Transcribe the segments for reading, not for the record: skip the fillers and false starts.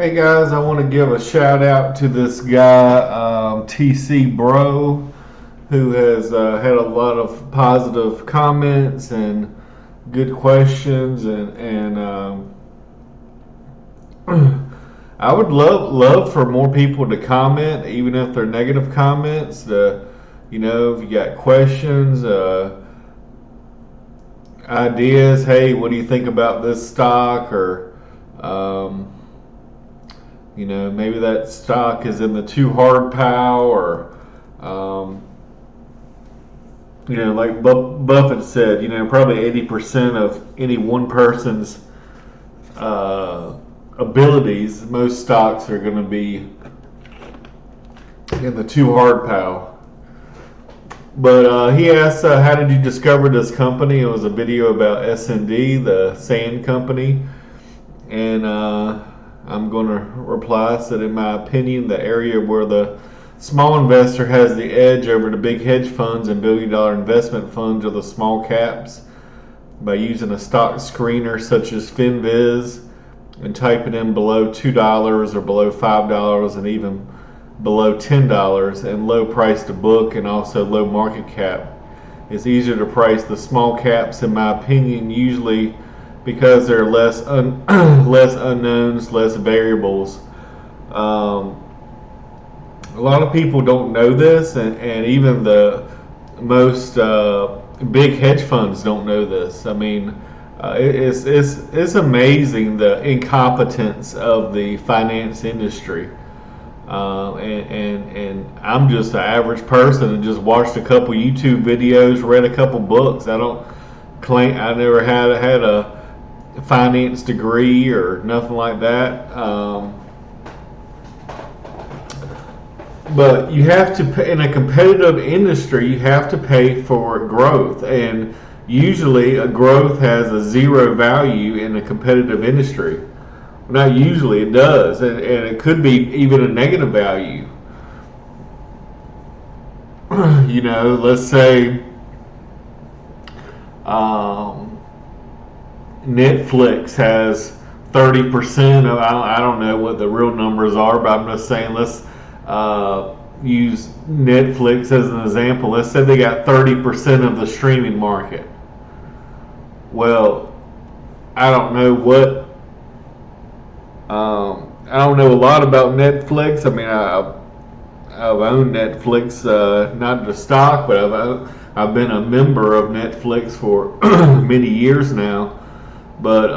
Hey guys, I want to give a shout out to this guy, tcbro, who has had a lot of positive comments and good questions, and I would love for more people to comment, even if they're negative comments. If you got questions, ideas, hey, what do you think about this stock, or um, maybe that stock is in the too hard pile, or um, like Buffett said, probably 80% of any one person's abilities, most stocks are going to be in the too hard pile. But he asked, how did you discover this company? It was a video about S&D, the sand company, and I'm going to reply, said, in my opinion, the area where the small investor has the edge over the big hedge funds and billion-dollar investment funds are the small caps. By using a stock screener such as FinViz and typing in below $2 or below $5 and even below $10 and low price to book and also low market cap, it's easier to price the small caps, in my opinion, usually because there are less unknowns, less variables. A lot of people don't know this, and even the most big hedge funds don't know this. I mean, it's amazing the incompetence of the finance industry. And I'm just an average person and just watched a couple YouTube videos, read a couple books. I don't claim I never had a finance degree or nothing like that. But you have to pay, in a competitive industry, you have to pay for growth, and usually a growth has a zero value in a competitive industry. Well, not usually, it does, and it could be even a negative value. Let's say Netflix has 30% of, I don't know what the real numbers are, but I'm just saying, let's use Netflix as an example. Let's say they got 30% of the streaming market. Well, I don't know I don't know a lot about Netflix. I mean, I've owned Netflix, not the stock, but I've been a member of Netflix for many years now. But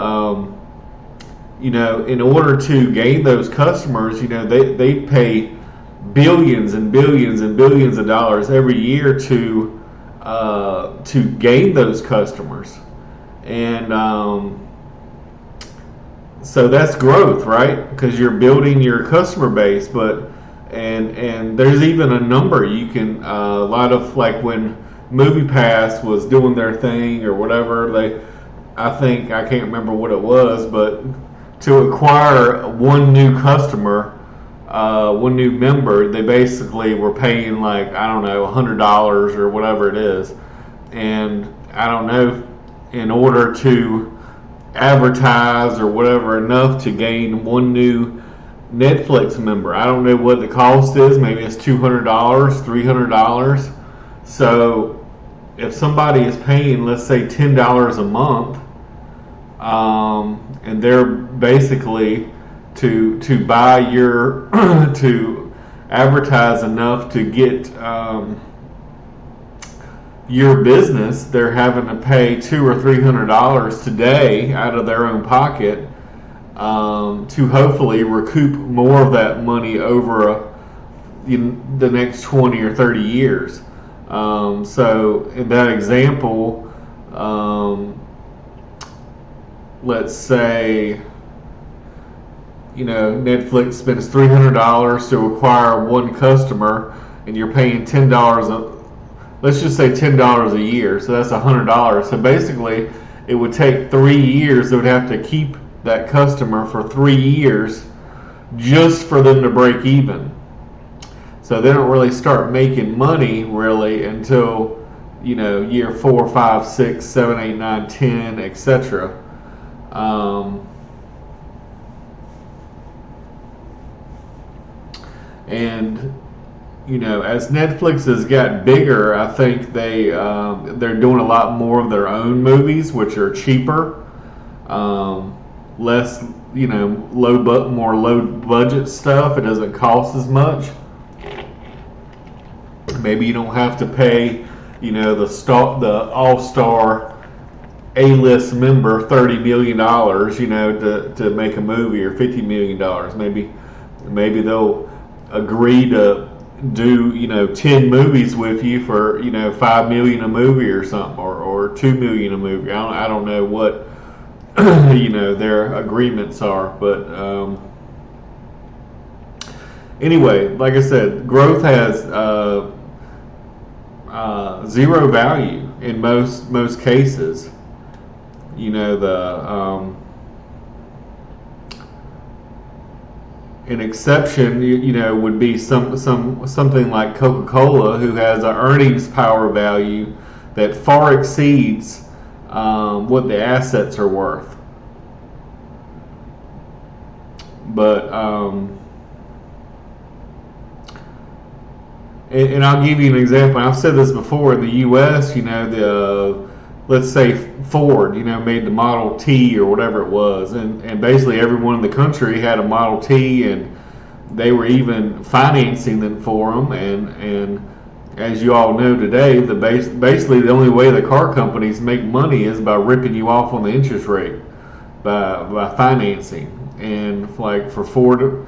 in order to gain those customers, they pay billions and billions and billions of dollars every year to gain those customers, and so that's growth, right? Because you're building your customer base. But and there's even a number you can a lot of, like when MoviePass was doing their thing or whatever, I can't remember what it was, but to acquire one new customer, one new member, they basically were paying, like, I don't know, $100 or whatever it is. And I don't know, in order to advertise or whatever, enough to gain one new Netflix member. I don't know what the cost is. Maybe it's $200, $300. So if somebody is paying, let's say, $10 a month, and they're basically to buy your to advertise enough to get your business, they're having to pay $200 or $300 today out of their own pocket, to hopefully recoup more of that money over the next 20 or 30 years. So in that example, let's say Netflix spends $300 to acquire one customer, and you're paying $10. Let's just say $10 a year, so that's $100. So basically, it would take 3 years. They would have to keep that customer for 3 years just for them to break even. So they don't really start making money really until year 4, 5, 6, 7, 8, 9, 10, etc. And as Netflix has got bigger, I think they're doing a lot more of their own movies, which are cheaper, less more low budget stuff. It doesn't cost as much. Maybe you don't have to pay the all-star A-list member $30 million to make a movie, or $50 million. Maybe they'll agree to do 10 movies with you for $5 million a movie or something, or $2 million a movie. I don't know what their agreements are, but anyway, like I said, growth has zero value in most cases. An exception, would be something like Coca-Cola, who has an earnings power value that far exceeds what the assets are worth. But and I'll give you an example. I've said this before. In the U.S., let's say Ford, made the Model T or whatever it was, and basically everyone in the country had a Model T, and they were even financing them for them. And as you all know today, basically the only way the car companies make money is by ripping you off on the interest rate by financing. And like for Ford,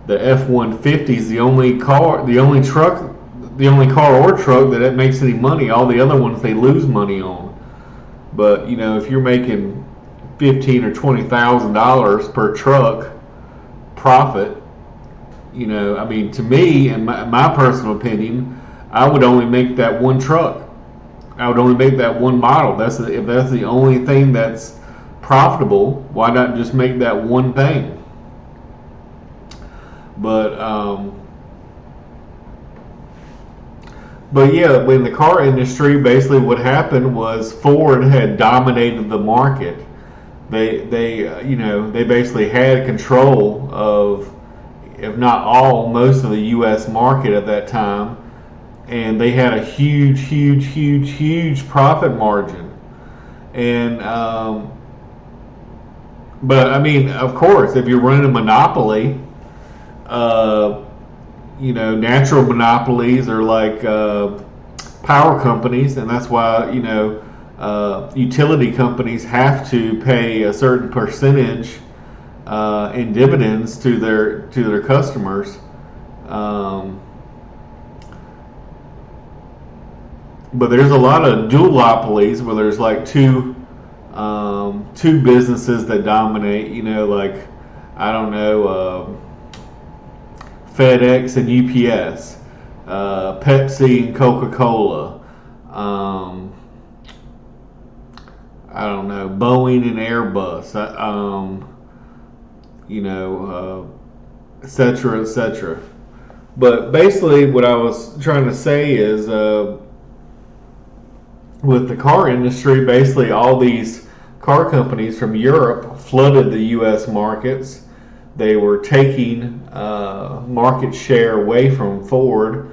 the F-150 is the only car or truck that makes any money. All the other ones they lose money on. But if you're making $15,000 or $20,000 per truck profit, to me, in my personal opinion, I would only make that one truck. I would only make that one model. If that's the only thing that's profitable, why not just make that one thing? But yeah, in the car industry, basically what happened was Ford had dominated the market. They basically had control of, if not all, most of the U.S. market at that time, and they had a huge profit margin. And but I mean, of course, if you're running a monopoly, natural monopolies are like power companies, and that's why utility companies have to pay a certain percentage in dividends to their customers. But there's a lot of duopolies where there's like two businesses that dominate. Like, I don't know, FedEx and UPS, Pepsi and Coca-Cola, I don't know, Boeing and Airbus, etc., etc. But basically, what I was trying to say is, with the car industry, basically all these car companies from Europe flooded the U.S. markets. They were taking market share away from Ford.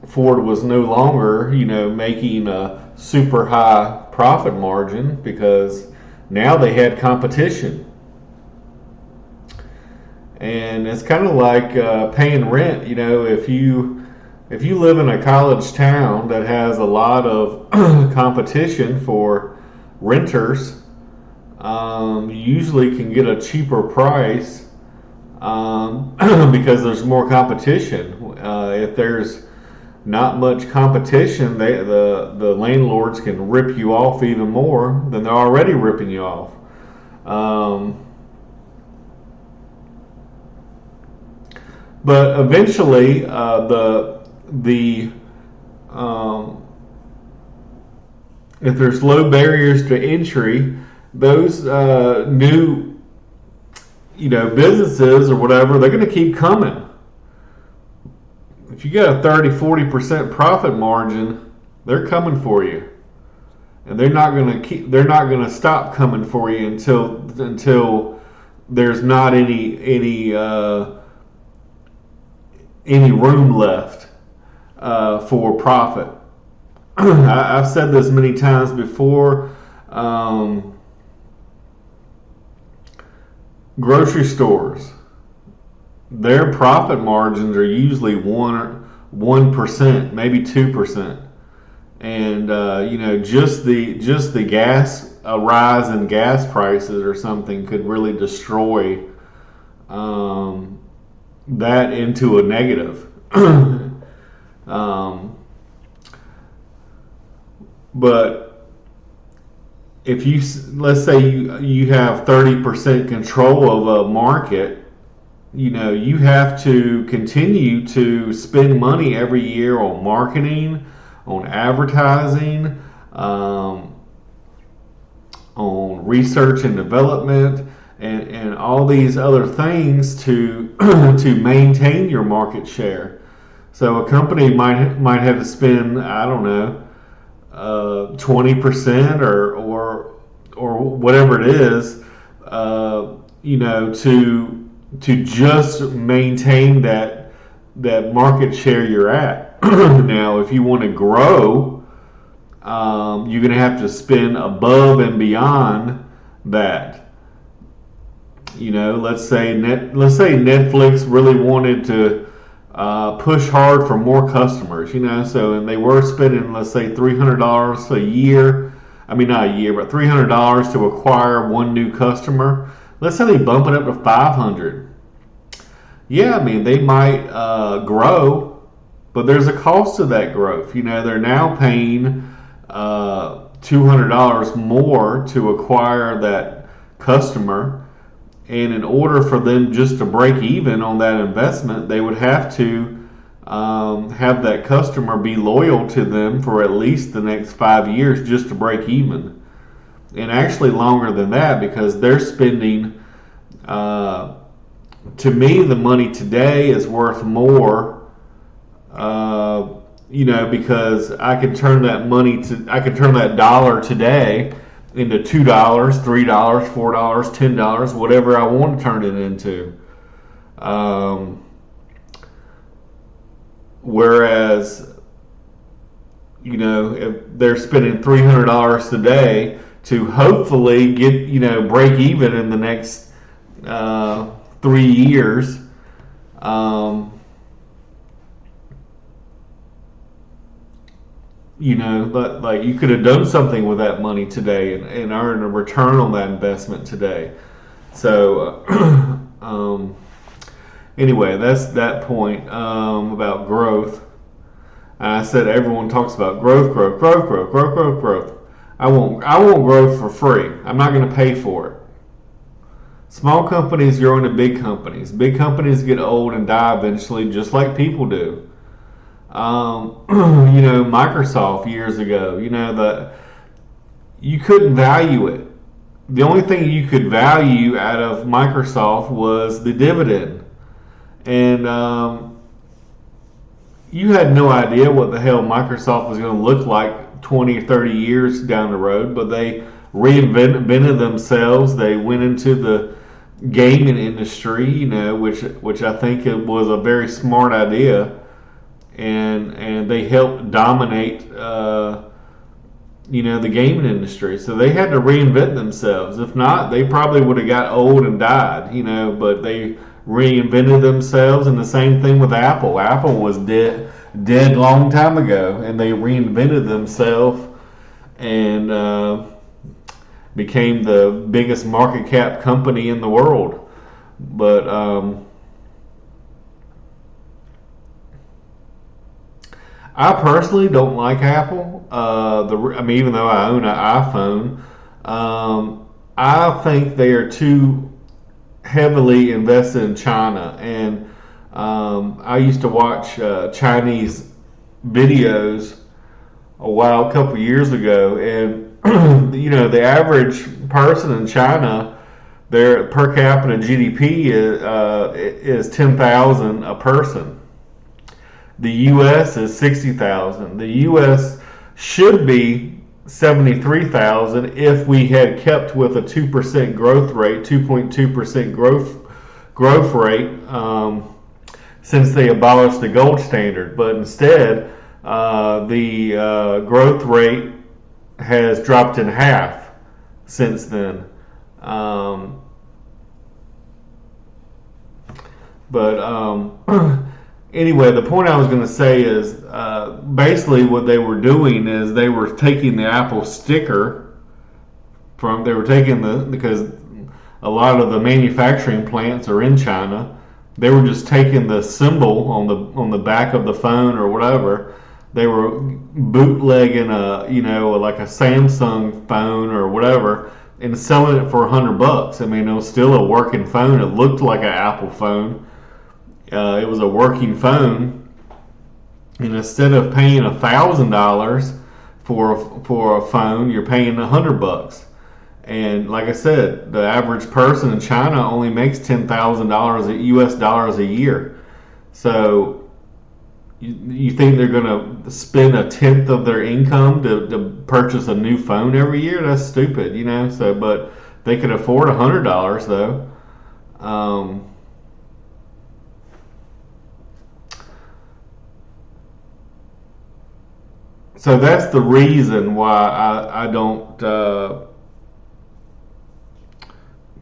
Ford was no longer, making a super high profit margin because now they had competition. And it's kind of like paying rent. If you live in a college town that has a lot of competition for renters, you usually can get a cheaper price because there's more competition. If there's not much competition, the landlords can rip you off even more than they're already ripping you off. But eventually, if there's low barriers to entry, those new businesses or whatever, they're going to keep coming. If you got a 30-40% profit margin, they're coming for you. and they're not going to stop coming for you until there's not any room left for profit. I've said this many times before. Grocery stores, their profit margins are usually 1%, maybe 2%, and just the gas, a rise in gas prices or something could really destroy that into a negative. But if let's say you have 30% control of a market, you have to continue to spend money every year on marketing, on advertising, on research and development, and all these other things to to maintain your market share. So a company might have to spend, I don't know, 20% or whatever it is, to just maintain that market share you're at. Now, if you want to grow, you're going to have to spend above and beyond that. Let's say Netflix really wanted to push hard for more customers, so, and they were spending, let's say, $300 a year. I mean, not a year, but $300 to acquire one new customer. Let's say they bump it up to $500. Yeah, I mean, they might grow, but there's a cost to that growth. They're now paying $200 more to acquire that customer. And in order for them just to break even on that investment, they would have to have that customer be loyal to them for at least the next 5 years just to break even. And actually longer than that, because they're spending, to me, the money today is worth more, because I can turn that dollar today into $2, $3, $4, $10, whatever I want to turn it into. Whereas, if they're spending $300 today to hopefully get, break even in the next 3 years, but like you could have done something with that money today and earned a return on that investment today. So anyway, that's that point about growth. I said everyone talks about growth. I want growth for free. I'm not going to pay for it. Small companies grow into big companies. Big companies get old and die eventually, just like people do. Microsoft years ago, that you couldn't value it. The only thing you could value out of Microsoft was the dividend. And you had no idea what the hell Microsoft was going to look like 20 or 30 years down the road, but they reinvented themselves. They went into the gaming industry, which I think it was a very smart idea. And they helped dominate, the gaming industry. So they had to reinvent themselves. If not, they probably would have got old and died, but they reinvented themselves. And the same thing with Apple. Apple was dead long time ago, and they reinvented themselves and became the biggest market cap company in the world. But I personally don't like Apple. Even though I own an iPhone, I think they are too heavily invested in China. And I used to watch Chinese videos a couple years ago, and the average person in China, their per capita GDP is 10,000 a person. The U.S. is 60,000. The U.S. should be 73,000 if we had kept with a 2% growth rate, 2.2% growth rate, since they abolished the gold standard. But instead, the growth rate has dropped in half since then. But anyway, the point I was going to say is basically what they were doing is they were taking the Apple sticker from, they were taking because a lot of the manufacturing plants are in China. They were just taking the symbol on the back of the phone or whatever. They were bootlegging like a Samsung phone or whatever and selling it for $100. I mean, it was still a working phone. It looked like an Apple phone. It was a working phone, and instead of paying $1,000 for a phone, you're paying $100. And like I said, the average person in China only makes $10,000 US dollars a year. So you think they're going to spend a tenth of their income to purchase a new phone every year? That's stupid, So, but they could afford $100 though. So that's the reason why I don't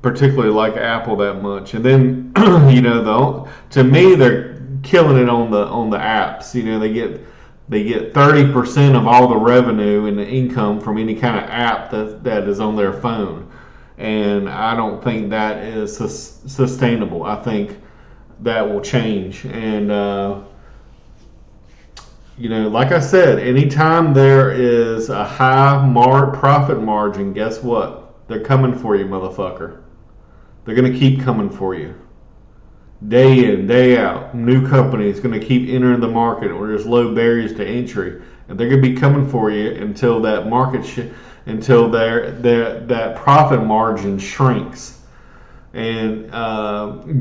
particularly like Apple that much. And then to me they're killing it on the apps. They get 30% of all the revenue and the income from any kind of app that is on their phone, and I don't think that is sustainable. I think that will change. And like I said, anytime there is a high profit margin, guess what? They're coming for you, motherfucker. They're going to keep coming for you. Day in, day out. New companies going to keep entering the market where there's low barriers to entry. And they're going to be coming for you until that until that profit margin shrinks. And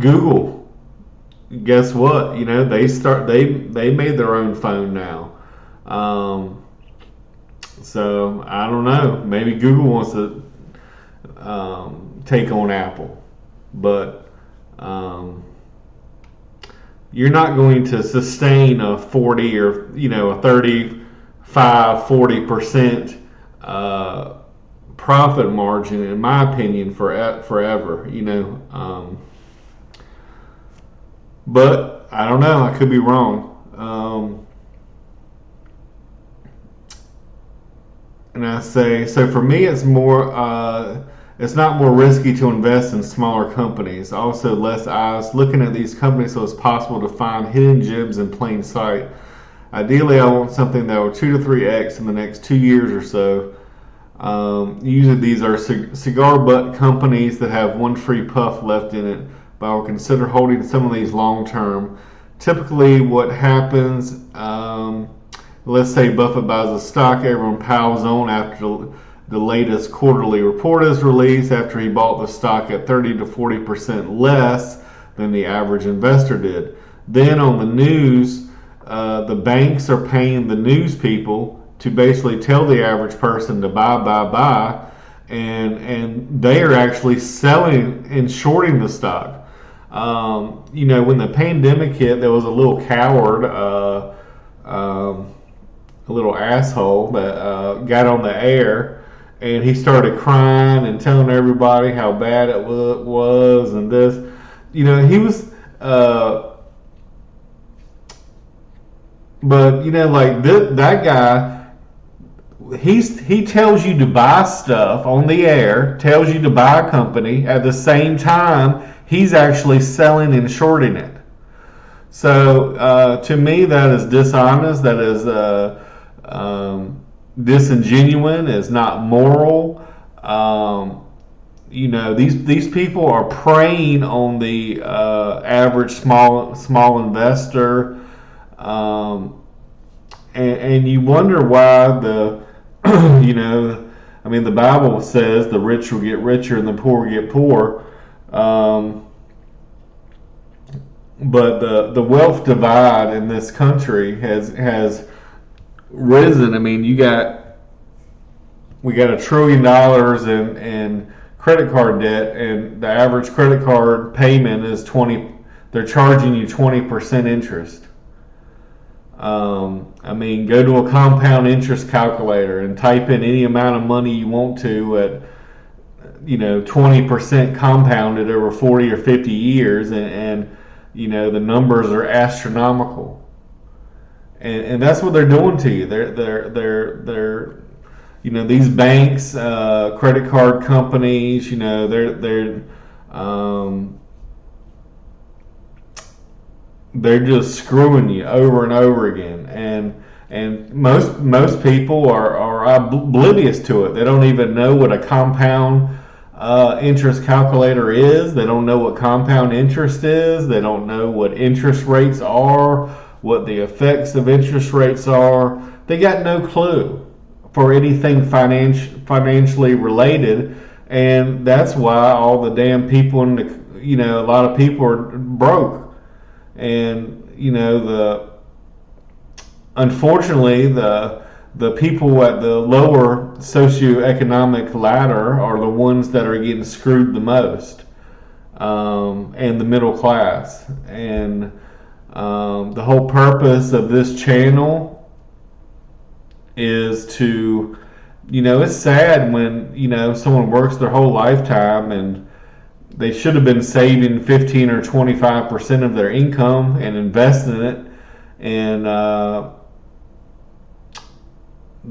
Google, guess what? They made their own phone now. So I don't know. Maybe Google wants to take on Apple, but you're not going to sustain a 40 or a 35-40% profit margin, in my opinion, forever. But I don't know. I could be wrong. And I say, so for me, it's not more risky to invest in smaller companies. Also, less eyes looking at these companies, so it's possible to find hidden gems in plain sight. Ideally, I want something that will 2 to 3x in the next 2 years or so. Usually, these are cigar butt companies that have one free puff left in it, but I will consider holding some of these long term. Typically, what happens, let's say Buffett buys a stock, everyone piles on after the latest quarterly report is released, after he bought the stock at 30 to 40% less than the average investor did. Then on the news, the banks are paying the news people to basically tell the average person to buy, and they are actually selling and shorting the stock. When the pandemic hit, there was a little coward, a little asshole that got on the air, and he started crying and telling everybody how bad it was and this. He was, but like that guy, he tells you to buy stuff on the air, tells you to buy a company. At the same time, he's actually selling and shorting it. So to me, that is dishonest. That is disingenuous. Is not moral. These people are preying on the average small investor, and you wonder why the the Bible says the rich will get richer and the poor will get poor. But the wealth divide in this country has risen. I mean, you got we got $1 trillion in credit card debt, and the average credit card payment is 20. They're charging you 20% interest. I mean, go to a compound interest calculator and type in any amount of money you want to at 20% compounded over 40 or 50 years, and the numbers are astronomical. And that's what they're doing to you. They're these banks, credit card companies, they're just screwing you over and over again, and most people are oblivious to it. They don't even know what a compound interest calculator is. They don't know what compound interest is. They don't know what interest rates are, what the effects of interest rates are. They got no clue for anything financially related, and that's why all the damn people in a lot of people are broke. And unfortunately the people at the lower socioeconomic ladder are the ones that are getting screwed the most, and the middle class. And the whole purpose of this channel is to, it's sad when someone works their whole lifetime and they should have been saving 15 or 25% of their income and investing it in the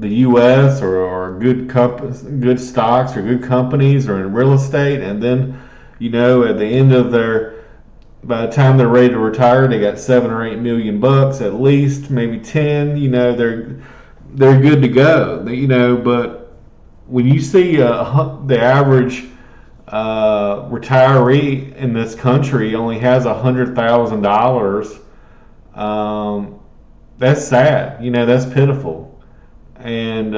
U.S. or good stocks or good companies or in real estate, and then at the end of by the time they're ready to retire, they got $7 or $8 million at least, maybe 10. They're good to go. But when you see the average retiree in this country only has $100,000, that's sad. That's pitiful. And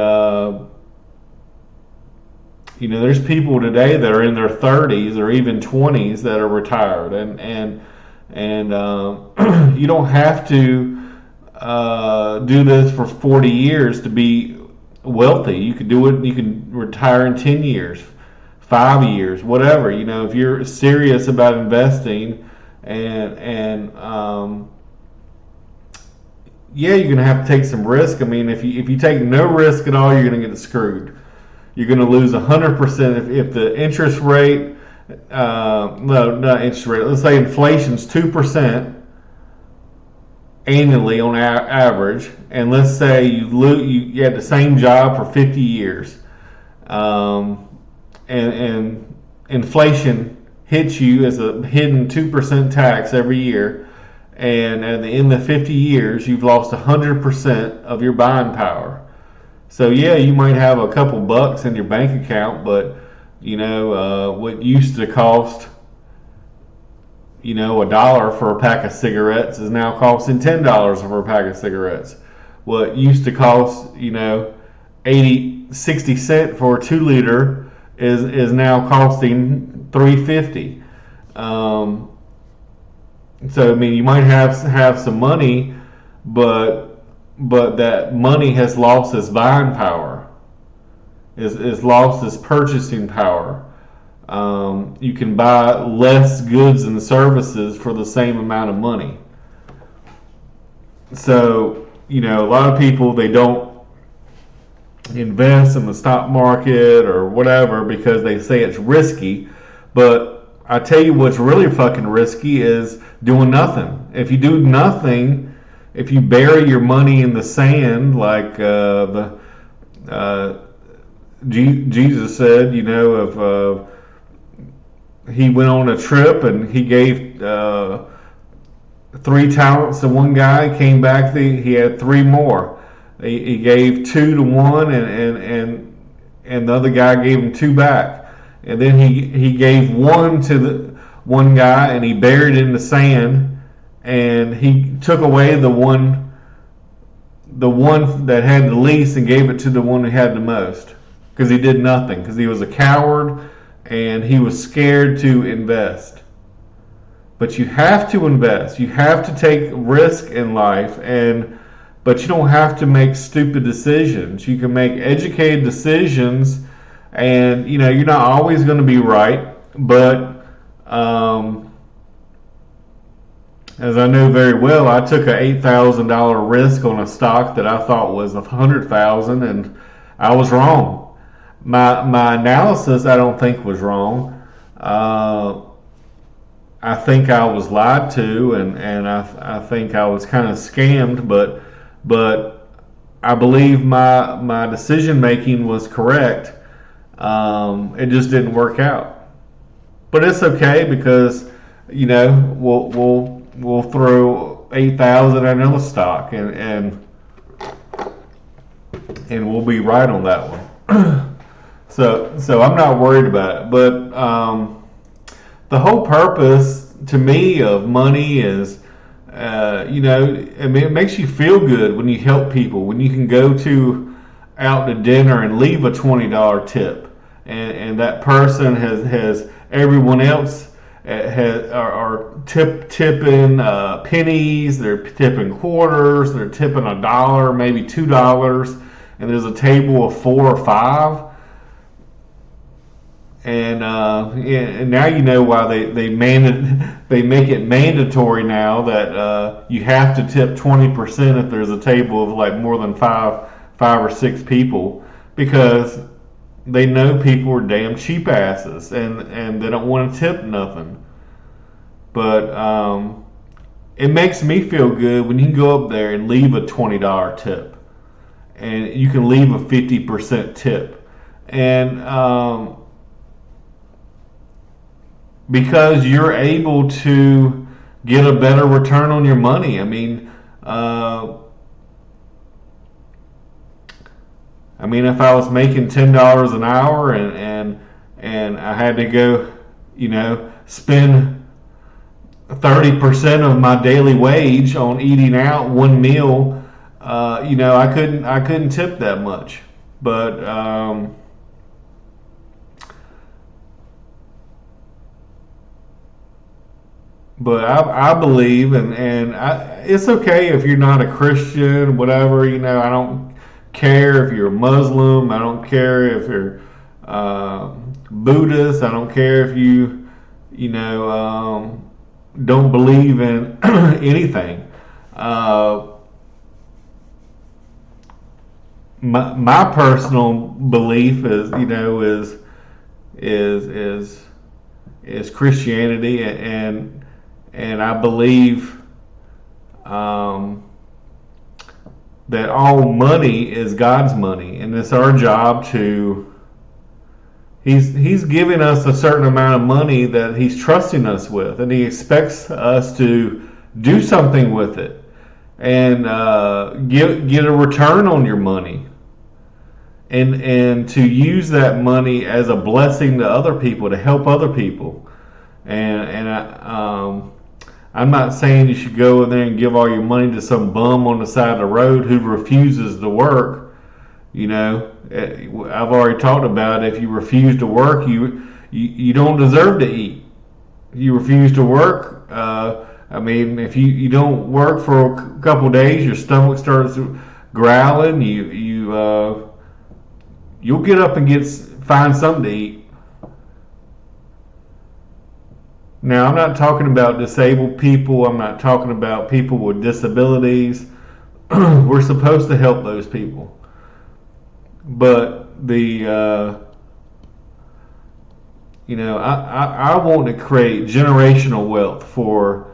there's people today that are in their 30s or even 20s that are retired, and you don't have to do this for 40 years to be wealthy. You can do it. You can retire in 10 years. 5 years, whatever. If you're serious about investing, and you're gonna have to take some risk. I mean, if you take no risk at all, you're gonna get screwed. You're gonna lose 100% if the interest rate, no, not interest rate. Let's say inflation's 2% annually on average, and let's say you had the same job for 50 years. And inflation hits you as a hidden 2% tax every year, and at the end of 50 years, you've lost 100% of your buying power. So you might have a couple bucks in your bank account, but what used to cost $1 for a pack of cigarettes is now costing $10 for a pack of cigarettes. What used to cost 60 cents for a 2-liter is now costing $3.50. So I mean, you might have some money, but that money has lost its buying power, is lost its purchasing power. You can buy less goods and services for the same amount of money. So a lot of people, they don't invest in the stock market or whatever because they say it's risky. But I tell you what's really fucking risky is doing nothing. If you do nothing, if you bury your money in the sand, like Jesus said, if he went on a trip and he gave 3 talents to one guy, came back, he had 3 more. He gave 2 to one, and the other guy gave him 2 back. And then he gave 1 to the one guy, and he buried it in the sand, and he took away the one that had the least and gave it to the one who had the most, because he did nothing, because he was a coward and he was scared to invest. But you have to invest. You have to take risk in life, and but you don't have to make stupid decisions. You can make educated decisions, and you're not always going to be right, but as I know very well, I took a $8,000 risk on a stock that I thought was 100,000, and I was wrong. My analysis, I don't think, was wrong. I think I was lied to, and I think I was kind of scammed, but I believe my decision making was correct. It just didn't work out, but it's okay, because we'll throw 8,000 at another stock, and we'll be right on that one. So I'm not worried about it, but the whole purpose to me of money is, it makes you feel good when you help people, when you can go out to dinner and leave a $20 tip, and that person has everyone else are tipping pennies, they're tipping quarters, they're tipping $1, maybe $2, and there's a table of 4 or 5. And now you know why they make it mandatory now that you have to tip 20% if there's a table of like more than five or 6 people, because they know people are damn cheap asses, and they don't want to tip nothing. But it makes me feel good when you can go up there and leave a $20 tip, and you can leave a 50% tip, and because you're able to get a better return on your money. I mean, if I was making $10 an hour and I had to go, spend 30% of my daily wage on eating out one meal, I couldn't tip that much. But I believe, and it's okay if you're not a Christian, whatever. I don't care if you're a Muslim. I don't care if you're Buddhist. I don't care if you don't believe in anything. My personal belief is Christianity, and I believe that all money is God's money, and it's our job to. He's giving us a certain amount of money that He's trusting us with, and He expects us to do something with it and get a return on your money, and to use that money as a blessing to other people, to help other people. And I'm not saying you should go in there and give all your money to some bum on the side of the road who refuses to work. I've already talked about it. If you refuse to work, you don't deserve to eat. You refuse to work. If you don't work for a couple of days, your stomach starts growling. You'll get up and find something to eat. Now, I'm not talking about disabled people. I'm not talking about people with disabilities. We're supposed to help those people. But I want to create generational wealth for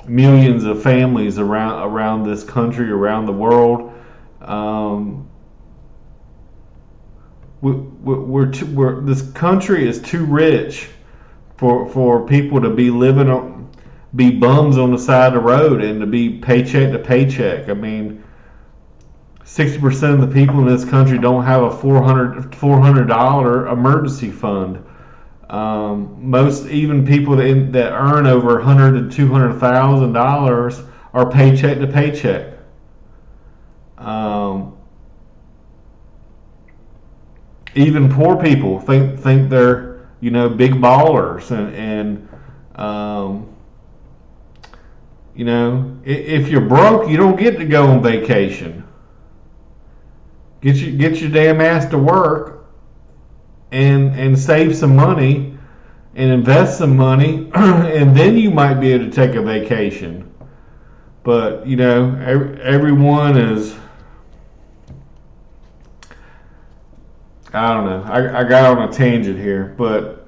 millions of families around this country, around the world. This country is too rich for people to be be bums on the side of the road and to be paycheck to paycheck. 60% of the people in this country don't have a $400 emergency fund. Most, even people that earn over $100,000 to $200,000 are paycheck to paycheck. Even poor people think they're big ballers, and You know, if you're broke, you don't get to go on vacation. Get your damn ass to work and save some money and invest some money, and then you might be able to take a vacation. But you know, everyone is. I don't know. I got on a tangent here, but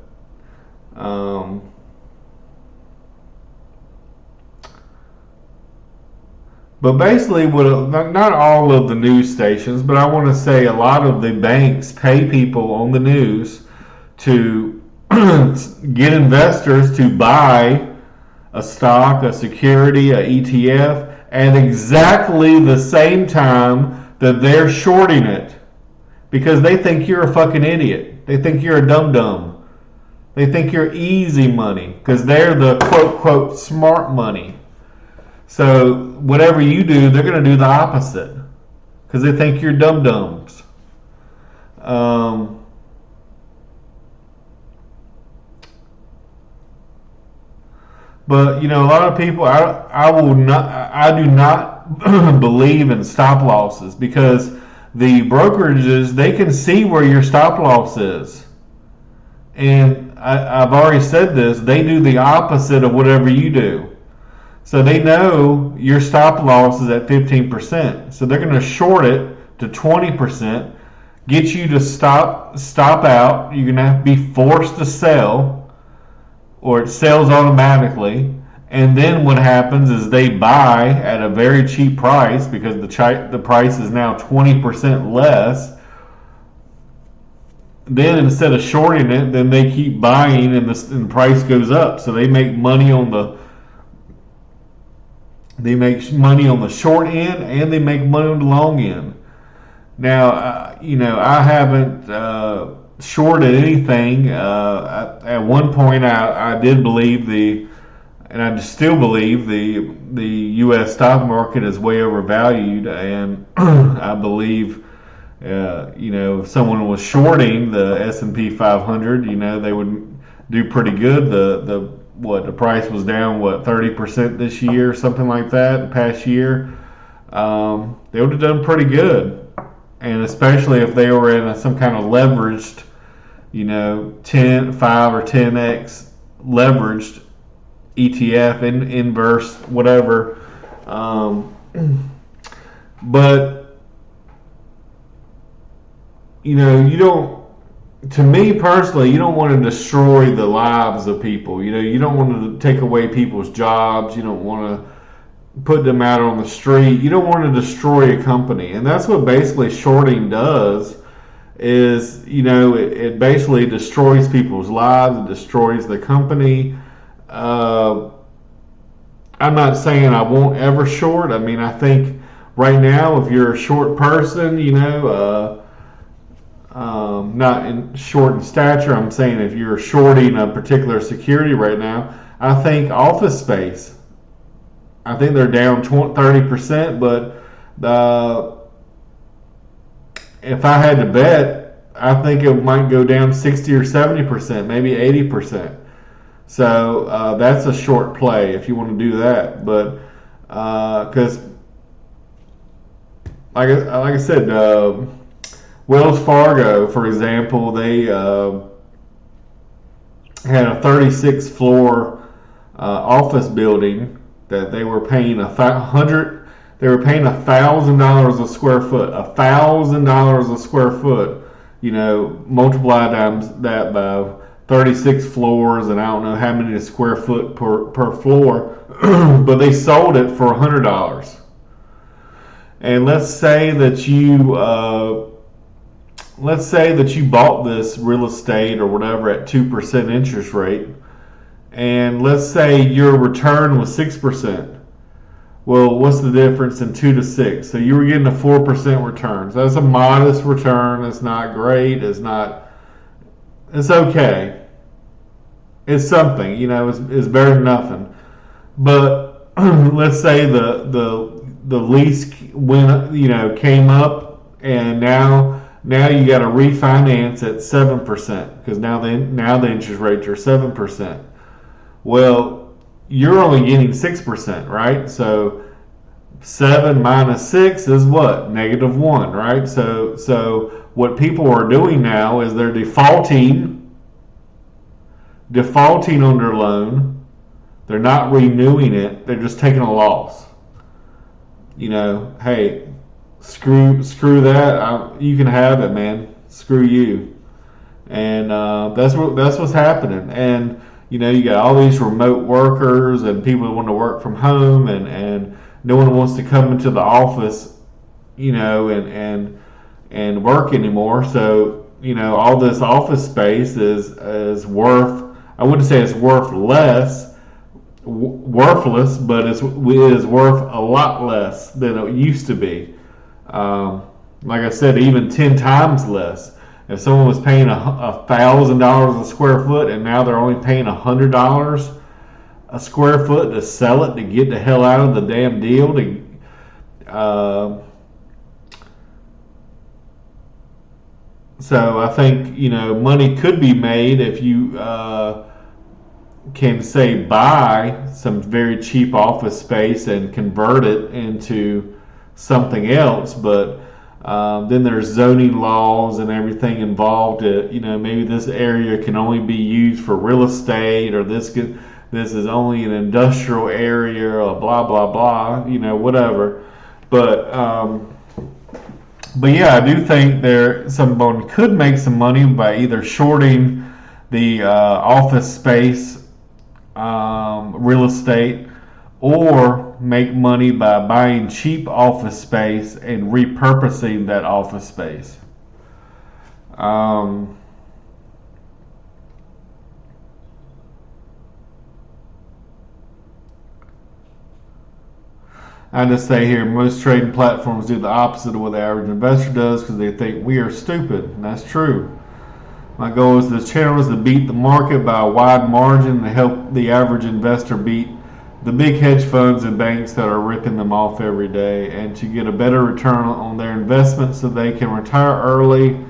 basically, not all of the news stations, but I want to say a lot of the banks pay people on the news to get investors to buy a stock, a security, a ETF, at exactly the same time that they're shorting it. Because they think you're a fucking idiot. They think you're a dum-dum. They think you're easy money. Because they're the quote-quote smart money. So whatever you do, they're going to do the opposite. Because they think you're dum-dums. But you know, a lot of people, I do not believe in stop losses, because the brokerages, they can see where your stop loss is, and I've already said this. They do the opposite of whatever you do, so they know your stop loss is at 15%, so they're going to short it to 20%, get you to stop out. You're going to have to be forced to sell, or it sells automatically, and then what happens is they buy at a very cheap price, because the price is now 20% less. Then instead of shorting it, then they keep buying, and the price goes up. So they make money on the short end, and they make money on the long end. Now, you know, I haven't shorted anything. At one point, I did believe and I still believe the U.S. stock market is way overvalued, and I believe, you know, if someone was shorting the S&P 500, you know, they would do pretty good. The price was down 30% this year, something like that, the past year. They would have done pretty good, and especially if they were in some kind of leveraged, you know, 5 or 10x leveraged ETF, inverse, whatever. But you know, to me personally, you don't want to destroy the lives of people. You know, you don't want to take away people's jobs. You don't want to put them out on the street. You don't want to destroy a company, and that's what basically shorting does. Is, you know, it basically destroys people's lives. It destroys the company. I'm not saying I won't ever short. I mean, I think right now, if you're a short person, you know, not short in stature, I'm saying if you're shorting a particular security right now, I think Office Space, I think they're down 30%, but if I had to bet, I think it might go down 60 or 70%, maybe 80%. So that's a short play if you want to do that. But because, like I said, Wells Fargo, for example, they had a 36 floor office building that they were paying They were paying $1,000 a square foot. $1,000 a square foot. You know, multiply that by 36 floors, and I don't know how many square foot per floor, but they sold it for $100. And let's say that you bought this real estate or whatever at 2% interest rate, and let's say your return was 6%. Well, what's the difference in 2 to 6? So you were getting a 4% return. So that's a modest return. It's not great. It's okay. It's something, you know, it's better than nothing. But let's say the lease came up, and now you got to refinance at 7%, because now the interest rates are 7%. Well, you're only getting 6%, right? So 7 minus 6 is what? -1, right? So what people are doing now is they're defaulting on their loan. They're not renewing it. They're just taking a loss. Hey, screw that. You can have it, man. Screw you. And that's what's happening. And you got all these remote workers and people that want to work from home, and no one wants to come into the office, and work anymore. So all this office space is worth. I wouldn't say it's worth less, worthless, but it is worth a lot less than it used to be. Like I said, even 10 times less. If someone was paying $1,000 a square foot and now they're only paying $100 a square foot to sell it, to get the hell out of the damn deal, so I think money could be made if you can say buy some very cheap office space and convert it into something else, but then there's zoning laws and everything involved. Maybe this area can only be used for real estate, or this is only an industrial area, or blah blah blah. Whatever. But yeah, I do think someone could make some money by either shorting the office space, real estate, or make money by buying cheap office space and repurposing that office space. I just say here, most trading platforms do the opposite of what the average investor does because they think we are stupid, and that's true. My goal is this channel is to beat the market by a wide margin and help the average investor beat the big hedge funds and banks that are ripping them off every day, and to get a better return on their investments so they can retire early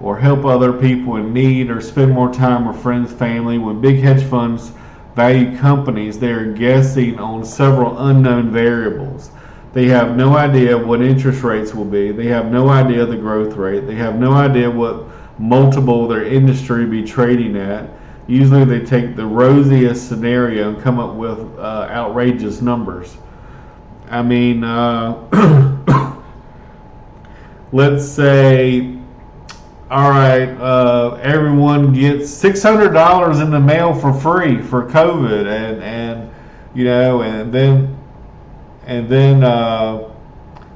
or help other people in need or spend more time with friends, family. When big hedge funds value companies, they are guessing on several unknown variables. They have no idea what interest rates will be. They have no idea the growth rate. They have no idea what multiple their industry be trading at. Usually they take the rosiest scenario and come up with outrageous numbers. I mean, let's say, all right, everyone gets $600 in the mail for free for COVID, and then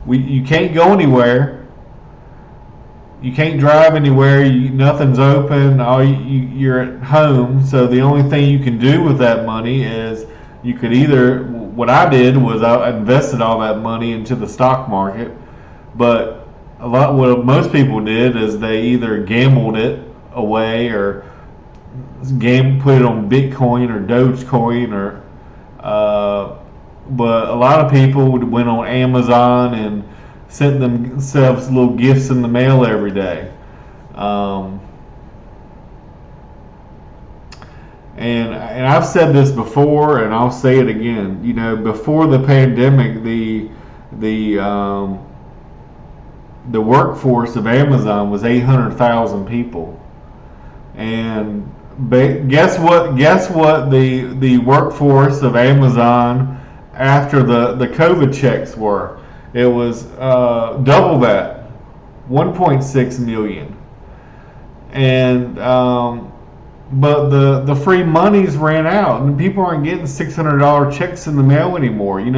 you can't go anywhere. You can't drive anywhere. Nothing's open. You're at home. So the only thing you can do with that money is you could either. What I did was I invested all that money into the stock market, but what most people did is they either gambled it away or put it on Bitcoin or Dogecoin or. But a lot of people went on Amazon and sent themselves little gifts in the mail every day. And I've said this before, and I'll say it again. Before the pandemic, the workforce of Amazon was 800,000 people. And guess what? The workforce of Amazon after the COVID checks were. It was double that, 1.6 million, and but the free monies ran out, and people aren't getting $600 checks in the mail anymore. And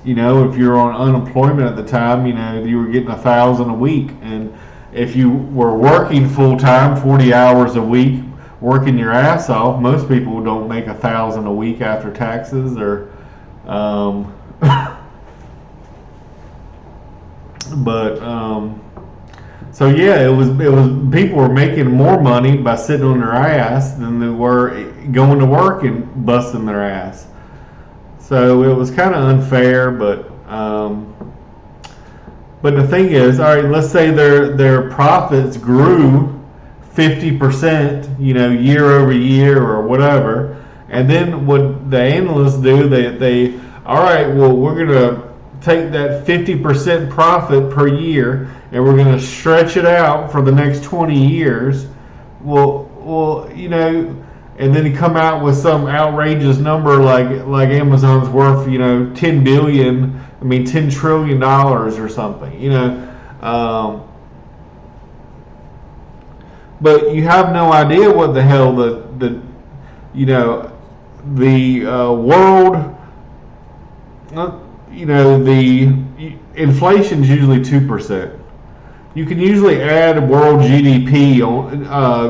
if you're on unemployment at the time, you were getting $1,000 a week, and if you were working full time, 40 hours a week, working your ass off, most people don't make $1,000 a week after taxes or. So yeah, it was people were making more money by sitting on their ass than they were going to work and busting their ass. So it was kind of unfair, but the thing is, all right, let's say their profits grew 50%, year over year or whatever. And then what the analysts do, they all right, well, we're going to take that 50% profit per year and we're going to stretch it out for the next 20 years. Well, and then you come out with some outrageous number like Amazon's worth, $10 trillion or something, but you have no idea what the hell the world, the inflation's usually 2%. You can usually add world GDP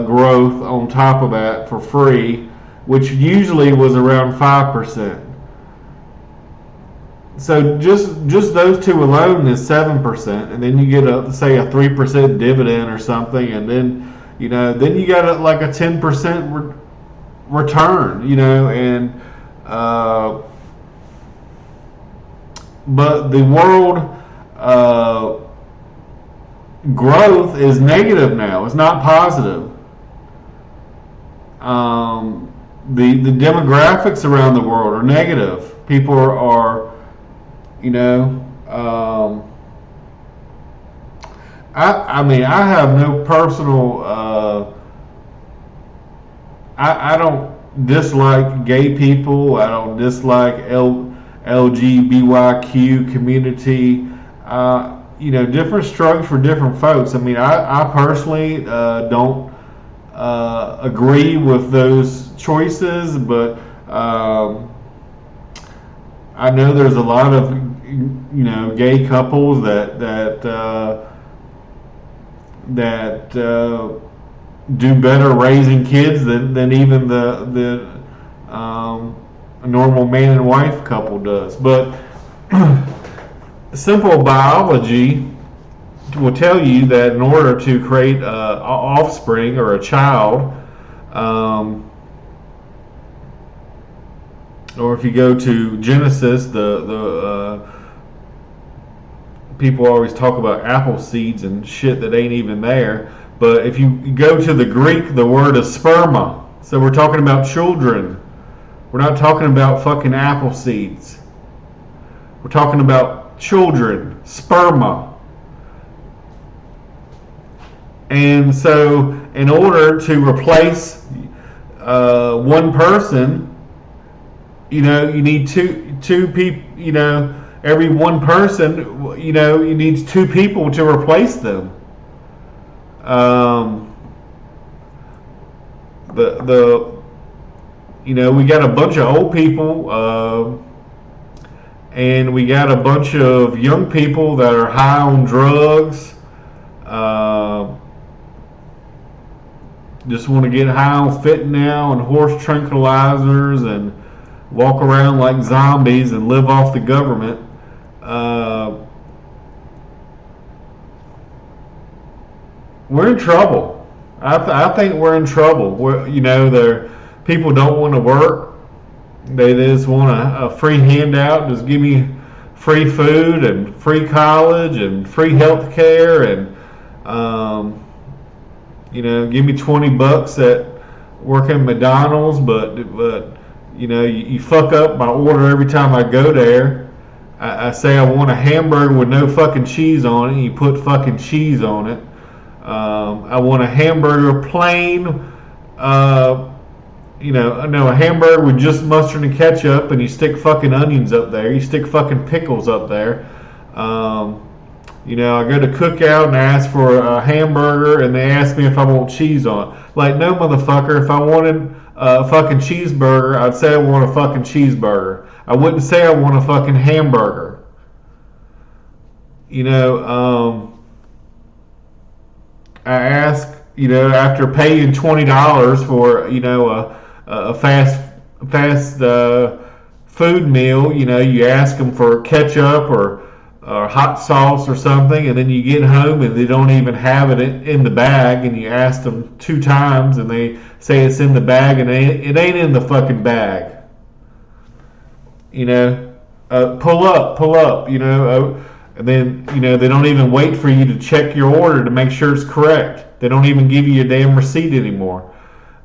growth on top of that for free, which usually was around 5%. So just those two alone is 7%, and then you get a 3% dividend or something, and then you got a 10% return, and but the world growth is negative now. It's not positive. The demographics around the world are negative. People are I have no personal. I don't dislike gay people. I don't dislike LGBTQ community. Different strokes for different folks. I personally don't agree with those choices, but I know there's a lot of gay couples that do better raising kids than even the normal man and wife couple does. But simple biology will tell you that in order to create offspring or a child, or if you go to Genesis, the people always talk about apple seeds and shit that ain't even there. But if you go to the Greek, the word is sperma. So we're talking about children. We're not talking about fucking apple seeds. We're talking about children, sperma. And so in order to replace one person, you need two people, every one person, you need two people to replace them. We got a bunch of old people, and we got a bunch of young people that are high on drugs, just want to get high on fentanyl and horse tranquilizers and walk around like zombies and live off the government. We're in trouble. I think we're in trouble. People don't want to work. They just want a free handout. Just give me free food and free college and free health care and give me $20 at working at McDonald's, but you fuck up my order every time I go there. I say I want a hamburger with no fucking cheese on it, and you put fucking cheese on it. I want a hamburger plain, a hamburger with just mustard and ketchup, and you stick fucking onions up there. You stick fucking pickles up there. I go to Cookout and I ask for a hamburger, and they ask me if I want cheese on it. Like, no, motherfucker, if I wanted a fucking cheeseburger, I'd say I want a fucking cheeseburger. I wouldn't say I want a fucking hamburger. I ask, after paying $20 for, a fast food meal, you ask them for ketchup or hot sauce or something, and then you get home and they don't even have it in the bag, and you ask them 2 times and they say it's in the bag, and it ain't in the fucking bag. Pull up. And then, they don't even wait for you to check your order to make sure it's correct. They don't even give you a damn receipt anymore,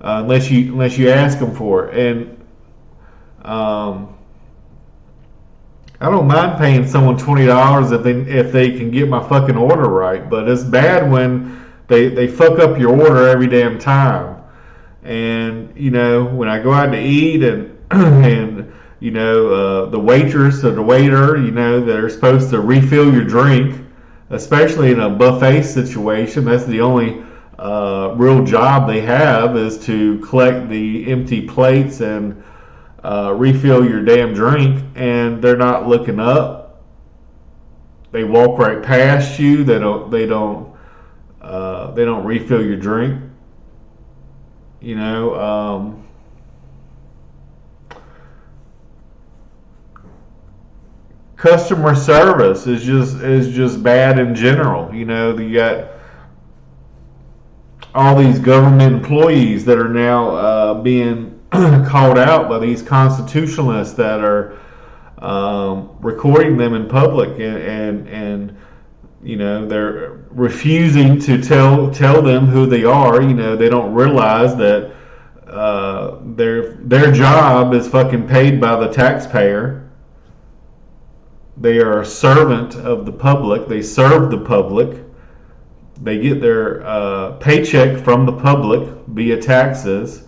unless you ask them for it. And I don't mind paying someone $20 if they can get my fucking order right, but it's bad when they fuck up your order every damn time. And when I go out to eat and and the waitress or the waiter, they're supposed to refill your drink, especially in a buffet situation. That's the only real job they have, is to collect the empty plates and refill your damn drink, and they're not looking up. They walk right past you. They don't refill your drink. Customer service is just bad in general. You got all these government employees that are now being called out by these constitutionalists that are recording them in public, and they're refusing to tell them who they are. They don't realize that their job is fucking paid by the taxpayer. They are a servant of the public. They serve the public. They get their paycheck from the public via taxes.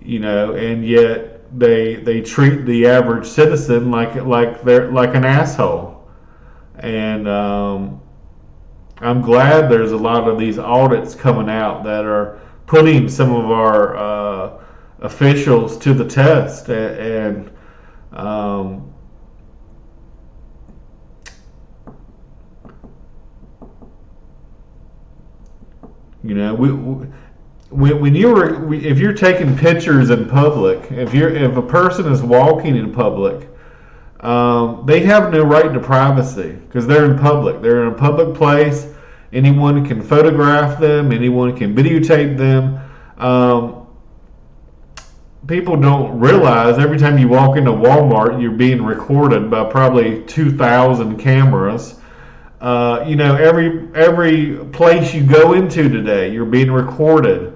And yet they treat the average citizen like they're like an asshole. And I'm glad there's a lot of these audits coming out that are putting some of our officials to the test. And if you're taking pictures in public, if a person is walking in public, they have no right to privacy because they're in public. They're in a public place. Anyone can photograph them. Anyone can videotape them. People don't realize every time you walk into Walmart, you're being recorded by probably 2,000 cameras. Every place you go into today, you're being recorded.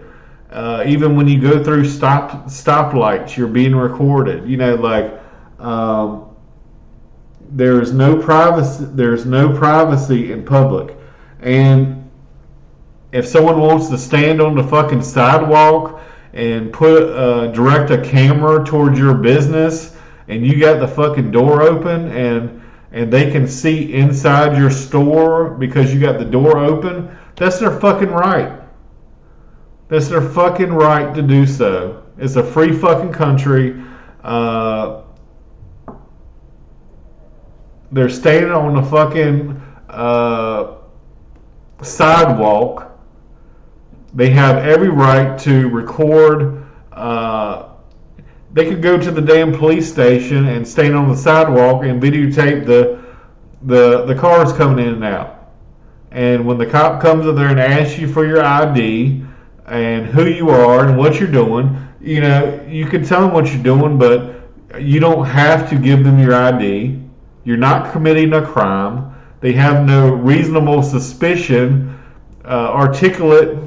Even when you go through stoplights, you're being recorded. There's no privacy. There's no privacy in public. And if someone wants to stand on the fucking sidewalk and direct a camera towards your business, and you got the fucking door open, and they can see inside your store because you got the door open, that's their fucking right. That's their fucking right to do so. It's a free fucking country. They're standing on the fucking sidewalk. They have every right to record. They could go to the damn police station and stand on the sidewalk and videotape the cars coming in and out. And when the cop comes in there and asks you for your ID and who you are and what you're doing, you can tell them what you're doing, but you don't have to give them your ID. You're not committing a crime. They have no reasonable suspicion, articulate,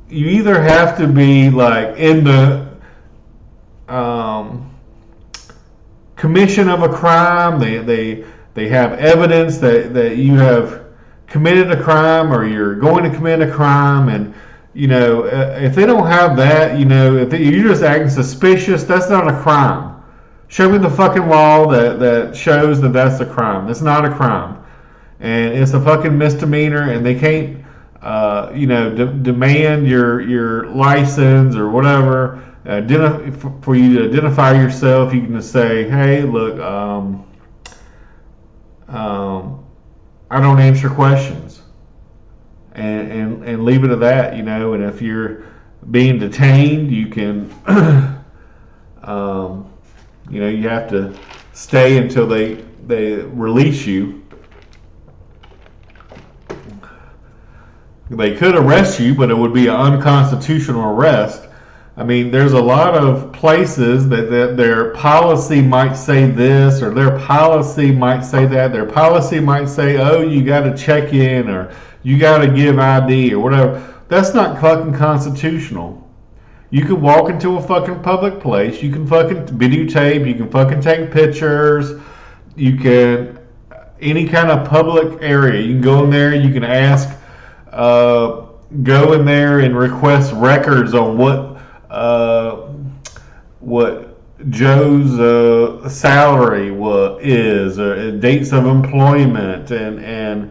you either have to be like in the commission of a crime, they have evidence that you have committed a crime or you're going to commit a crime, and if they don't have that, if you're just acting suspicious, that's not a crime. Show me the fucking law that shows that that's a crime. It's not a crime, and it's a fucking misdemeanor, and they can't demand your license or whatever for you to identify yourself. You can just say, hey, look, I don't answer questions, and leave it at that. And if you're being detained, you can you have to stay until they release you. They could arrest you, but it would be an unconstitutional arrest. I mean, there's a lot of places that their policy might say this, or their policy might say that. Their policy might say, oh, you got to check in, or you got to give ID, or whatever. That's not fucking constitutional. You can walk into a fucking public place. You can fucking videotape. You can fucking take pictures. You can, any kind of public area. You can go in there. You can ask, go in there and request records on what Joe's salary is, dates of employment, and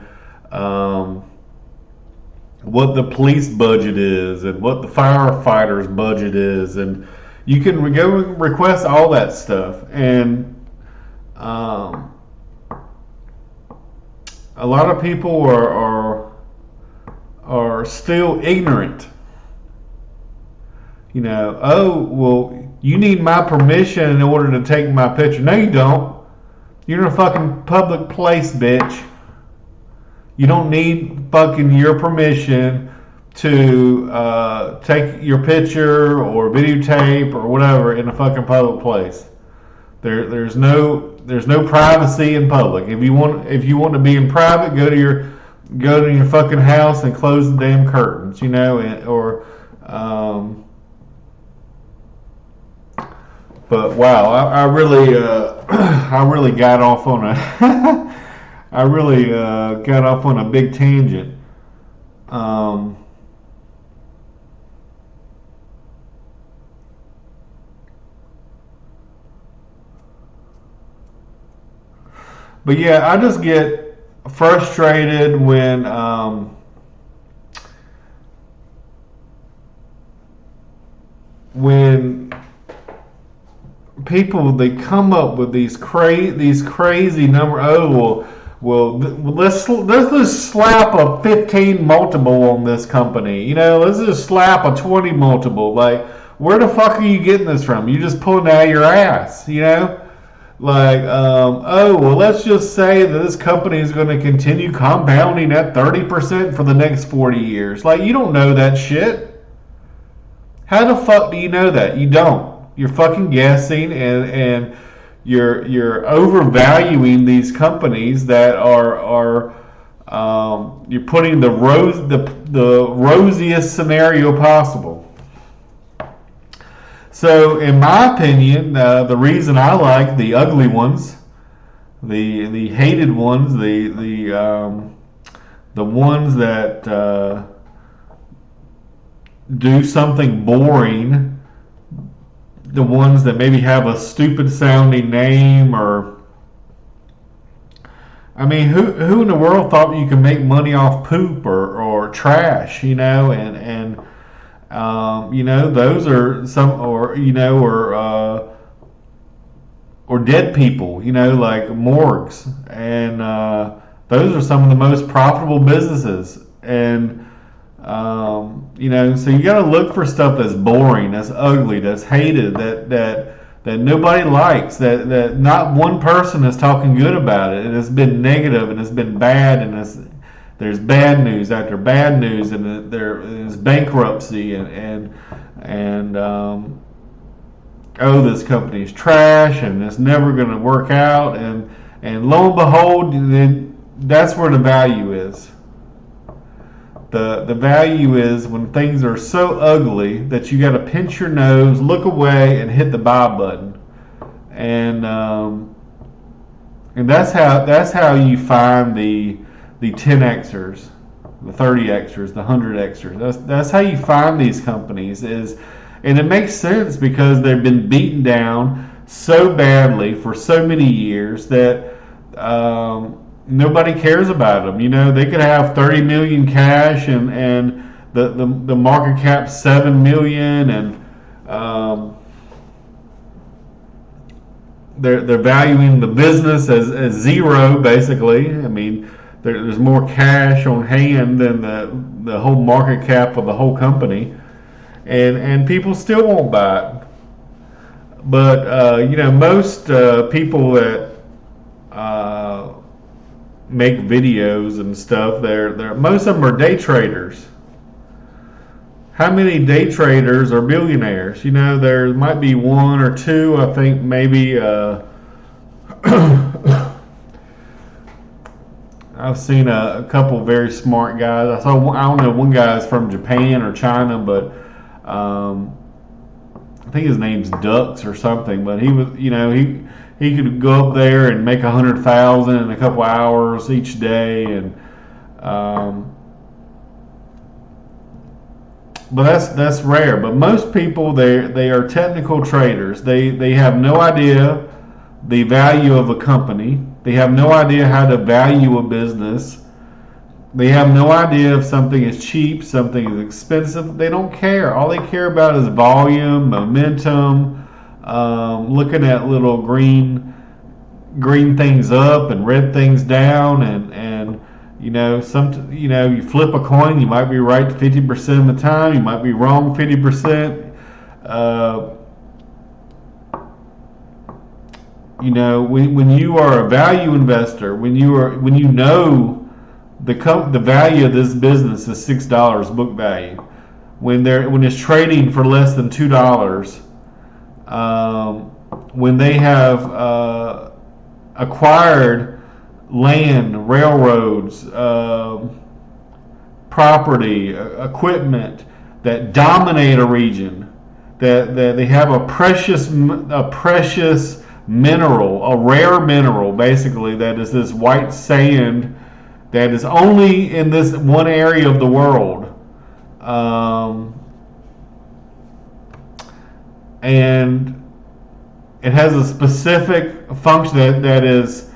what the police budget is, and what the firefighters budget is, and you can go and request all that stuff. And a lot of people are still ignorant. You know, oh, well, you need my permission in order to take my picture. No, you don't. You're in a fucking public place, bitch. You don't need fucking your permission to take your picture or videotape or whatever in a fucking public place. There's no privacy in public. If you want to be in private, go to your fucking house and close the damn curtains. You know, But wow, I really got off on a I really got off on a big tangent. But yeah, I just get frustrated when people, they come up with these crazy number. Oh, well, let's just slap a 15 multiple on this company. You know, let's just slap a 20 multiple. Like, where the fuck are you getting this from? You just pulling it out of your ass. You know, like, oh, well, let's just say that this company is going to continue compounding at 30% for the next 40 years. Like, you don't know that shit. How the fuck do you know that? You don't. You're fucking guessing, and you're overvaluing these companies that are you're putting the rosiest scenario possible. So, in my opinion, the reason I like the ugly ones, the hated ones, the ones that do something boring, the ones that maybe have a stupid sounding name, or I mean, who in the world thought you could make money off poop or trash, you know, and you know, those are some, or you know, or dead people, you know, like morgues, and those are some of the most profitable businesses. And you know, so you got to look for stuff that's boring, that's ugly, that's hated, that nobody likes, that not one person is talking good about it, and it's been negative, and it's been bad, and there's bad news after bad news, and there is bankruptcy, and oh, this company's trash, and it's never going to work out, and lo and behold, then that's where the value is. The value is when things are so ugly that you got to pinch your nose, look away, and hit the buy button, and that's how you find the 10xers, the 30xers, the 100xers. That's how you find these companies and it makes sense because they've been beaten down so badly for so many years that nobody cares about them. You know, they could have 30 million cash and the market cap 7 million, and they're valuing the business as zero, basically. I mean, there's more cash on hand than the whole market cap of the whole company, and people still won't buy it. But you know, most people that make videos and stuff, they're most of them are day traders. how many day traders are billionaires? You know, there might be one or two. I think maybe I've seen a couple very smart guys. I don't know, one guy's from Japan or China, but I think his name's Ducks or something. But he was, he could go up there and make 100,000 in a couple hours each day, and but that's rare. But most people, they are technical traders. They have no idea the value of a company. They have no idea how to value a business. They have no idea if something is cheap, something is expensive. They don't care. All they care about is volume, momentum, looking at little green things up and red things down, and you flip a coin, you might be right 50% of the time, you might be wrong 50%. When you are a value investor, when you know the value of this business is $6 book value, when it's trading for less than $2, when they have acquired land, railroads, property, equipment that dominate a region, that they have a precious mineral, a rare mineral, basically, that is this white sand that is only in this one area of the world, and it has a specific function that is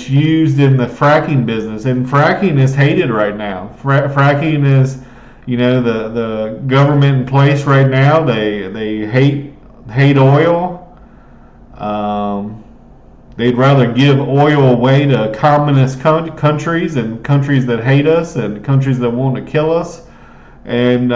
used in the fracking business, and fracking is hated right now. Fracking is, the government in place right now. They hate oil. They'd rather give oil away to communist countries and countries that hate us and countries that want to kill us, and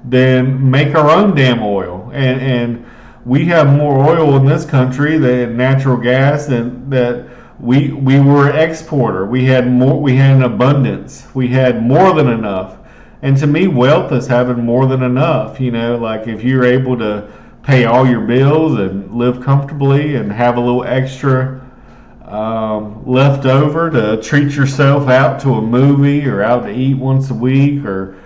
then make our own damn oil. And we have more oil in this country than natural gas, and that we were an exporter. We had more. We had an abundance. We had more than enough. And to me, wealth is having more than enough. Like if you're able to pay all your bills and live comfortably and have a little extra left over to treat yourself out to a movie or out to eat once a week, or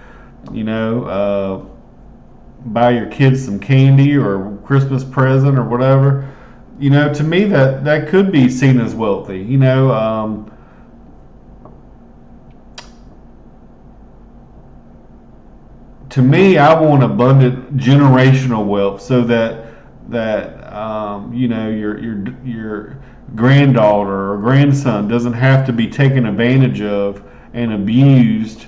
buy your kids some candy or Christmas present or whatever. To me that could be seen as wealthy. To me, I want abundant generational wealth, so that your granddaughter or grandson doesn't have to be taken advantage of and abused,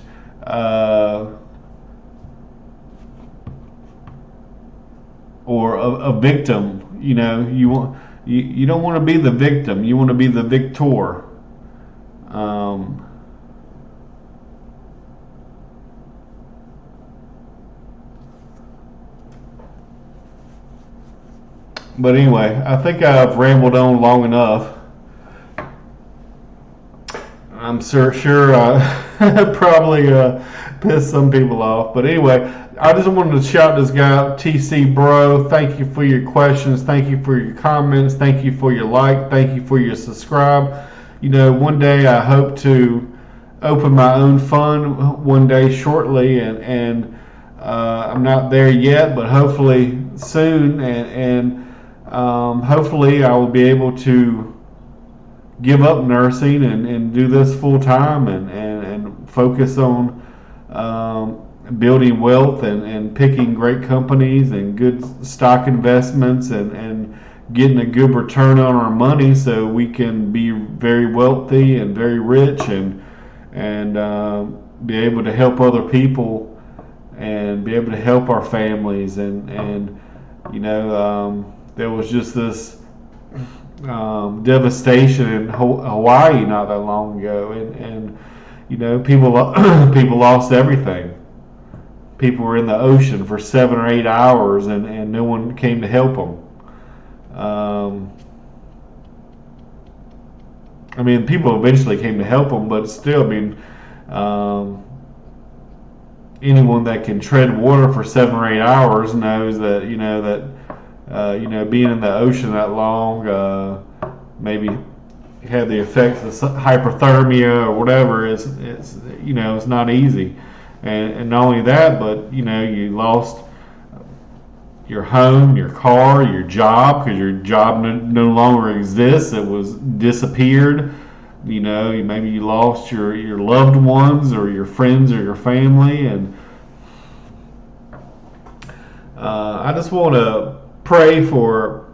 or a victim. You don't want to be the victim. You want to be the victor. But anyway, I think I've rambled on long enough. I'm sure probably pissed some people off. But anyway, I just wanted to shout this guy out, tcbro. Thank you for your questions. Thank you for your comments. Thank you for your like. Thank you for your subscribe. One day I hope to open my own fund one day shortly, and I'm not there yet, but hopefully soon, and hopefully I will be able to give up nursing and do this full time, and focus on building wealth and picking great companies and good stock investments, and getting a good return on our money, so we can be very wealthy and very rich, and be able to help other people and be able to help our families, and there was just this devastation in Hawaii not that long ago, and people lost everything. People were in the ocean for 7 or 8 hours, and no one came to help them. People eventually came to help them, but still, Um, anyone that can tread water for 7 or 8 hours knows that being in the ocean that long maybe had the effects of hyperthermia or whatever. It's not easy, and not only that, but you lost your home, your car, your job, because your job no longer exists. It was disappeared. Maybe you lost your loved ones or your friends or your family, and I just want to pray for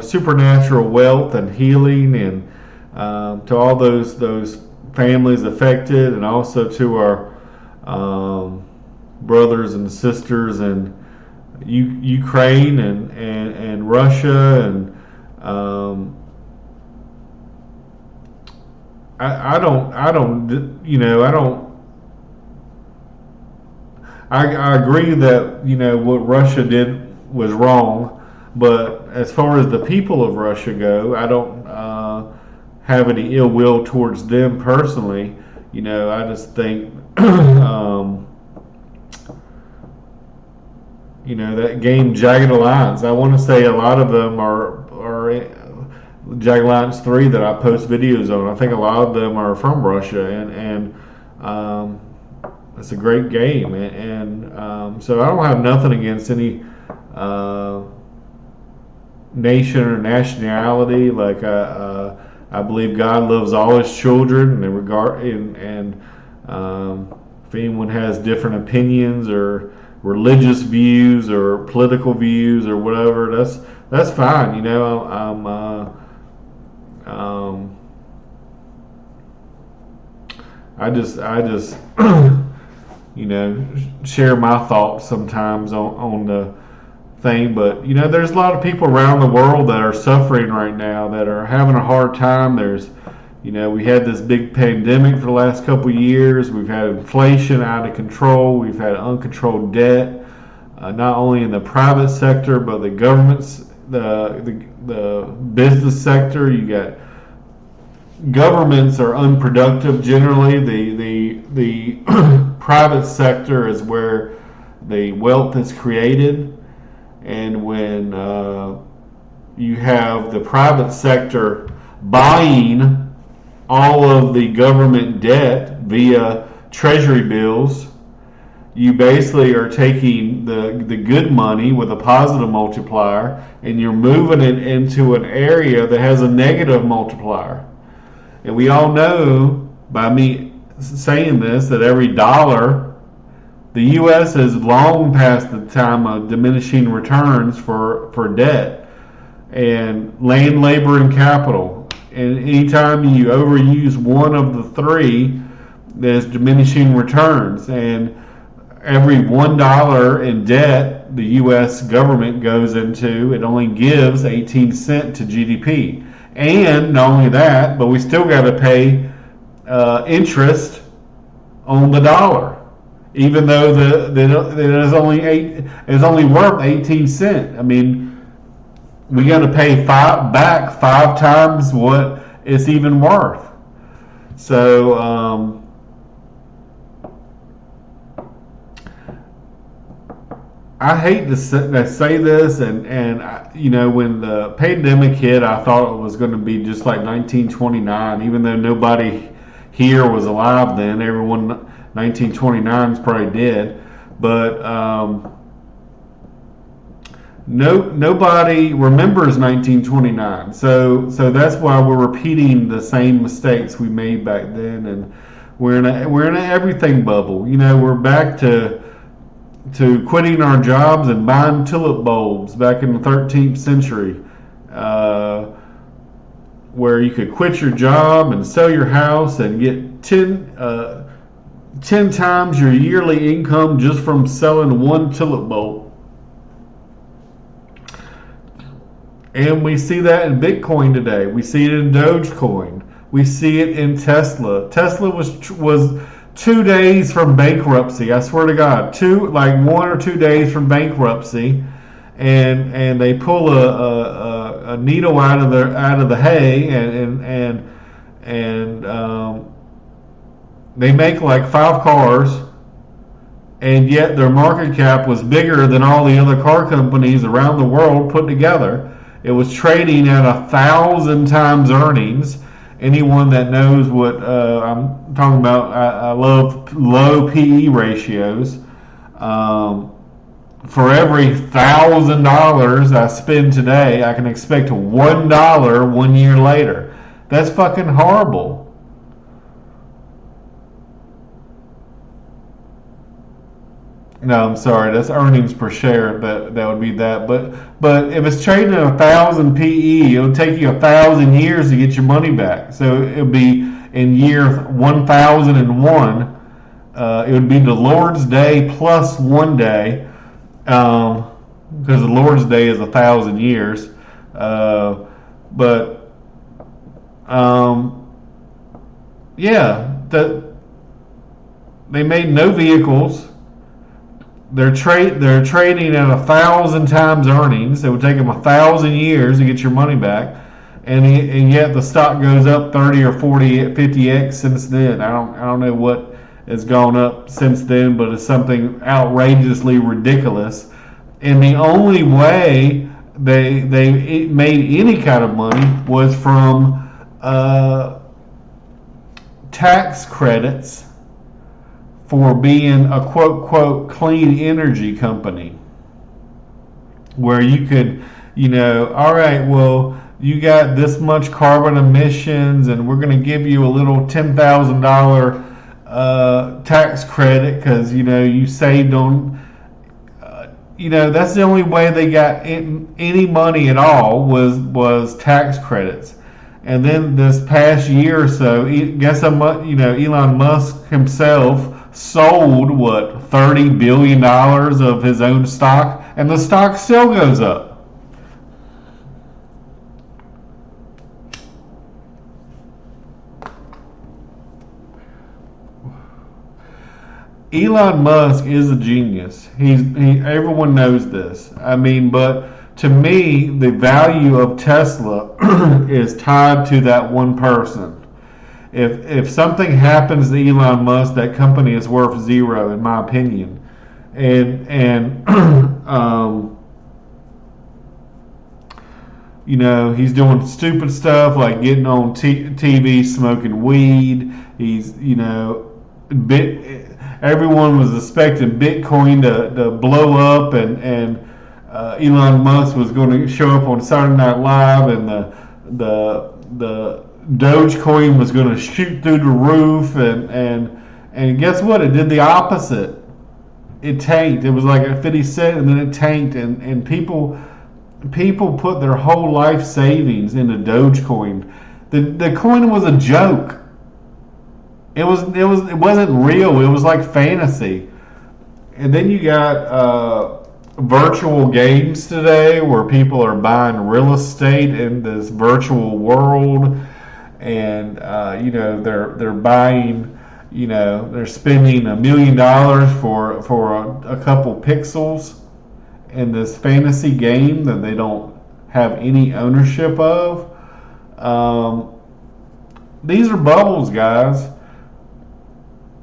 supernatural wealth and healing, and to all those families affected, and also to our brothers and sisters in Ukraine and Russia, and I agree that what Russia did was wrong, but as far as the people of Russia go, I don't have any ill will towards them personally. I just think that game Jagged Alliance. I want to say a lot of them are Jagged Alliance 3 that I post videos on. I think a lot of them are from Russia, and it's a great game, and so I don't have nothing against any nation or nationality. Like I believe God loves all His children, and if anyone has different opinions or religious views or political views or whatever, that's fine. I just share my thoughts sometimes on the thing, but there's a lot of people around the world that are suffering right now, that are having a hard time. We had this big pandemic for the last couple of years. We've had inflation out of control. We've had uncontrolled debt, not only in the private sector, but the government's, the business sector. You got governments are unproductive generally. The private sector is where the wealth is created, and when you have the private sector buying all of the government debt via treasury bills, you basically are taking the good money with a positive multiplier, and you're moving it into an area that has a negative multiplier. And we all know, by me saying this, that every dollar, the U.S. is long past the time of diminishing returns for debt and land, labor, and capital. And anytime you overuse one of the three, there's diminishing returns. And every $1 in debt the U.S. government goes into, it only gives 18 cents to GDP. And not only that, but we still got to pay interest on the dollar, even though it's only worth 18 cents. I mean, we got to pay back 5 times what it's even worth. So I hate to say this, and when the pandemic hit, I thought it was going to be just like 1929, even though nobody here was alive then. Everyone 1929 is probably dead, but nobody remembers 1929. So that's why we're repeating the same mistakes we made back then, and we're in an everything bubble. We're back to quitting our jobs and buying tulip bulbs back in the 13th century, where you could quit your job and sell your house and get 10 times your yearly income just from selling one tulip bulb. And we see that in Bitcoin today. We see it in Dogecoin. We see it in Tesla. Tesla was 2 days from bankruptcy. I swear to God, 1 or 2 days from bankruptcy, and they pull a needle out of the hay, and They make like 5 cars, and yet their market cap was bigger than all the other car companies around the world put together. It was trading at 1,000 times earnings. Anyone that knows what I'm talking about, I love low PE ratios. For every $1,000 I spend today, I can expect $1 1 year later. That's fucking horrible. No, I'm sorry. That's earnings per share. That would be that. But if it's trading at 1,000 PE, it'll take you 1,000 years to get your money back. So it'll be in year 1,001. It would be the Lord's Day plus 1 day, because the Lord's Day is 1,000 years. But yeah, they made no vehicles. They're trading at 1,000 times earnings. It would take them 1,000 years to get your money back, and yet the stock goes up 30 or 40, 50x since then. I don't know what has gone up since then, but it's something outrageously ridiculous. And the only way they made any kind of money was from tax credits for being a quote quote clean energy company, where you could, all right, well, you got this much carbon emissions, and we're going to give you a little $10,000 tax credit because you saved on. That's the only way they got any money at all was tax credits. And then this past year or so, guess how much Elon Musk himself sold $30 billion of his own stock, and the stock still goes up. Elon Musk is a genius. Everyone knows this. I mean, but to me, the value of Tesla is tied to that one person. If something happens to Elon Musk, that company is worth zero, in my opinion. And he's doing stupid stuff like getting on TV, smoking weed. Everyone was expecting Bitcoin to blow up, and Elon Musk was going to show up on Saturday Night Live, and the Dogecoin was going to shoot through the roof, and guess what? It did the opposite. It tanked. It was like a 50 cent, and then it tanked, and people put their whole life savings into Dogecoin. The coin was a joke. It wasn't real. It was like fantasy. And then you got virtual games today where people are buying real estate in this virtual world, and they're buying, they're spending $1 million for a couple pixels in this fantasy game that they don't have any ownership of. These are bubbles, guys.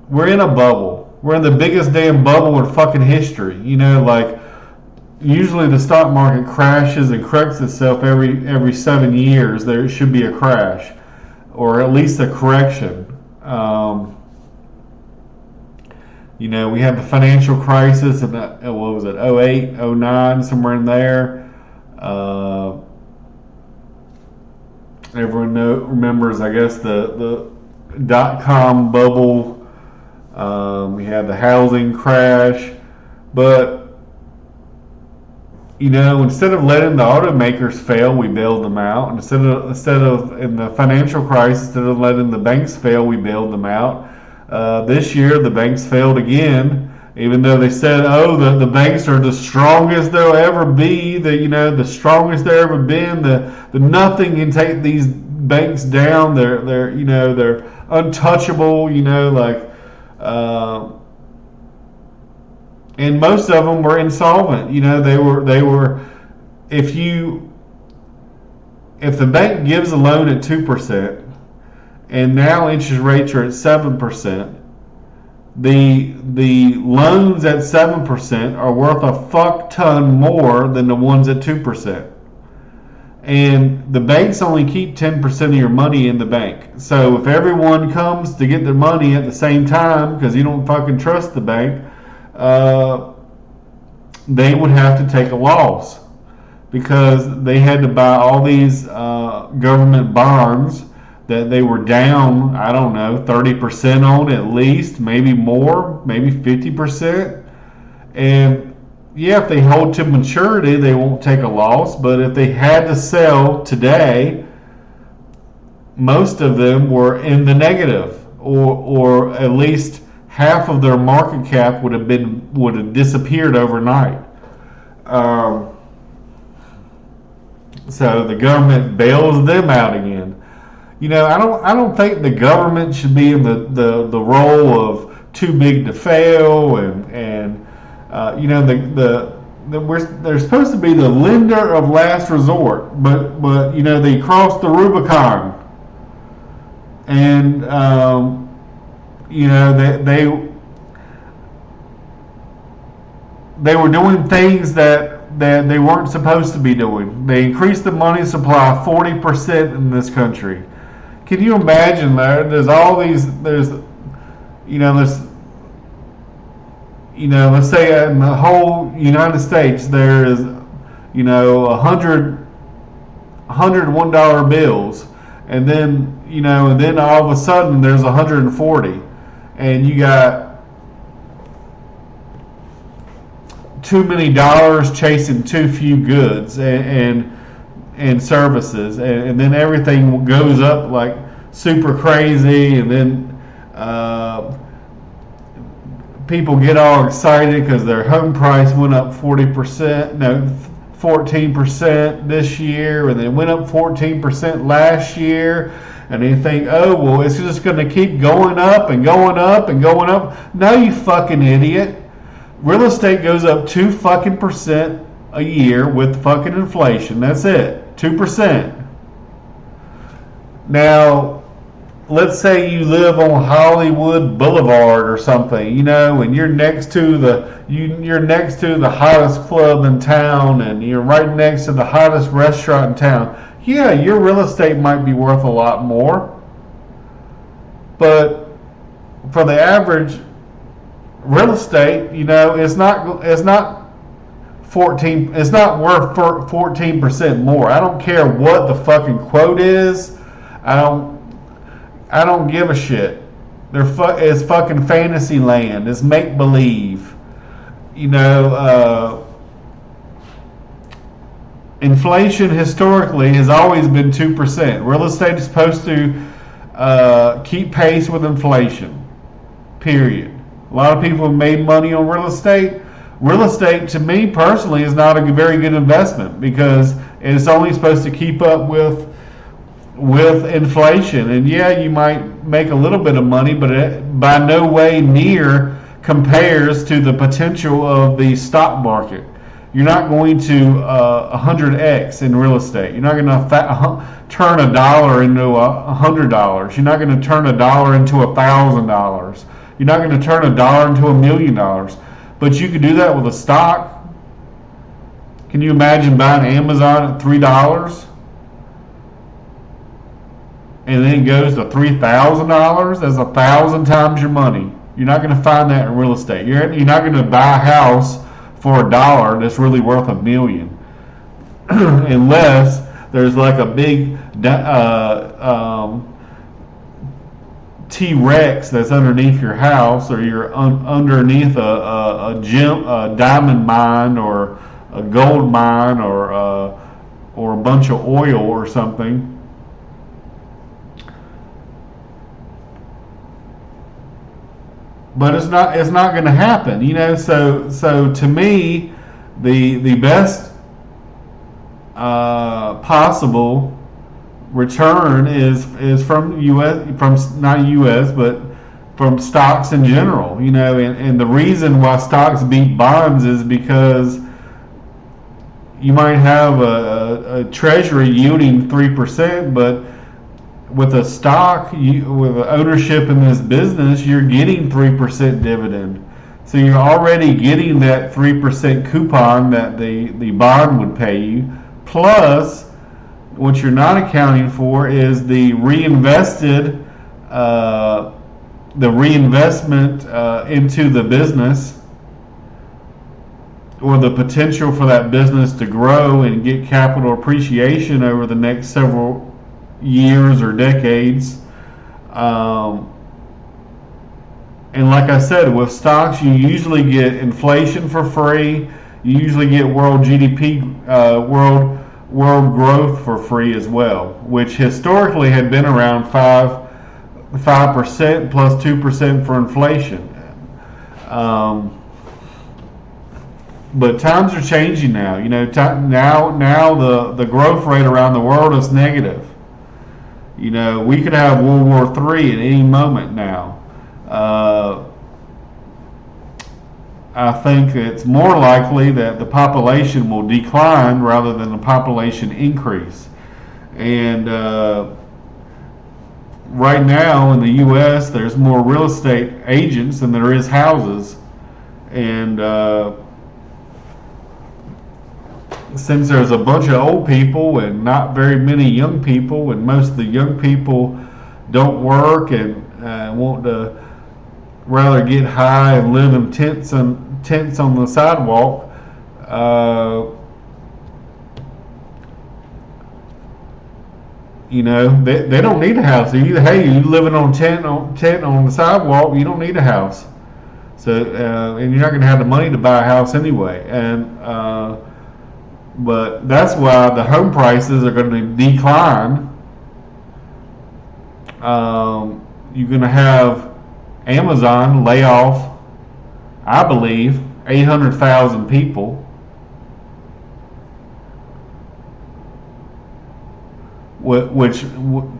We're in a bubble. We're in the biggest damn bubble in fucking history. Usually the stock market crashes and corrects itself every 7 years. There should be a crash, or at least a correction. We had the financial crisis in what was it, 08, 09, somewhere in there. Everyone remembers, I guess, the dot-com bubble. We had the housing crash, but instead of letting the automakers fail, we bailed them out. Instead of in the financial crisis, instead of letting the banks fail, we bailed them out. This year, the banks failed again, even though they said, the banks are the strongest they'll ever be. The strongest they've ever been. The nothing can take these banks down. They're untouchable. And most of them were insolvent. They were. If the bank gives a loan at 2%, and now interest rates are at 7%, the loans at 7% are worth a fuck ton more than the ones at 2%. And the banks only keep 10% of your money in the bank. So if everyone comes to get their money at the same time because you don't fucking trust the bank, they would have to take a loss because they had to buy all these government bonds that they were down, I don't know, 30% on at least, maybe more, maybe 50%. And yeah, if they hold to maturity, they won't take a loss. But if they had to sell today, most of them were in the negative, or at least half of their market cap would have disappeared overnight. So the government bails them out again. You know, I don't think the government should be in the role of too big to fail, and you know, they're supposed to be the lender of last resort, but you know, they crossed the Rubicon, and you know, they were doing things that they weren't supposed to be doing. They increased the money supply 40% in this country. Can you imagine that? There's you know, let's say in the whole United States there is, you know, 100 $1 bills, and then, you know, and then all of a sudden there's 140, and you got too many dollars chasing too few goods and services, and then everything goes up like super crazy, and then people get all excited because their home price went up 14% this year, and it went up 14% last year, and they think, oh, well, it's just going to keep going up and going up and going up. No, you fucking idiot. Real estate goes up 2% a year with fucking inflation. That's it, 2%. Now, let's say you live on Hollywood Boulevard or something, you know, and you're next to the hottest club in town, and you're right next to the hottest restaurant in town. Yeah, your real estate might be worth a lot more, but for the average real estate, you know, it's not worth 14% more. I don't care what the fucking quote is. I don't give a shit. It's fucking fantasy land. It's make believe. You know, inflation historically has always been 2%. Real estate is supposed to keep pace with inflation. Period. A lot of people have made money on real estate. Real estate, to me personally, is not a very good investment because it's only supposed to keep up with inflation. And yeah, you might make a little bit of money, but it by no way near compares to the potential of the stock market. You're not going to 100x in real estate. You're not going to turn $1 into $100. You're not going to turn $1 into $1,000. You're not going to turn $1 into $1 million. But you could do that with a stock. Can you imagine buying Amazon at $3? And then it goes to $3,000? That's 1,000 times your money. You're not going to find that in real estate. You're not going to buy a house for $1 that's really worth $1 million, unless there's like a big T-Rex that's underneath your house, or you're underneath a diamond mine, or a gold mine, or a bunch of oil or something. But it's not going to happen, you know. So to me, the best possible return is from not U.S. but from stocks in general, you know. And the reason why stocks beat bonds is because you might have a treasury yielding 3%, but with a stock, with ownership in this business, you're getting 3% dividend. So you're already getting that 3% coupon that the bond would pay you. Plus, what you're not accounting for is the reinvestment into the business, or the potential for that business to grow and get capital appreciation over the next several years or decades. And like I said, with stocks, you usually get inflation for free. You usually get world GDP, world growth for free as well, which historically had been around 5% plus 2% for inflation. But times are changing now. Now the growth rate around the world is negative. We could have World War III at any moment now. I think it's more likely that the population will decline rather than the population increase. And right now in the U.S., there's more real estate agents than there is houses. And since there's a bunch of old people and not very many young people, and most of the young people don't work and want to rather get high and live in tents on the sidewalk, they don't need a house. You living on tent on the sidewalk, you don't need a house. So and you're not going to have the money to buy a house anyway. And but that's why the home prices are going to decline. You're going to have Amazon lay off, I believe, 800,000 people. Which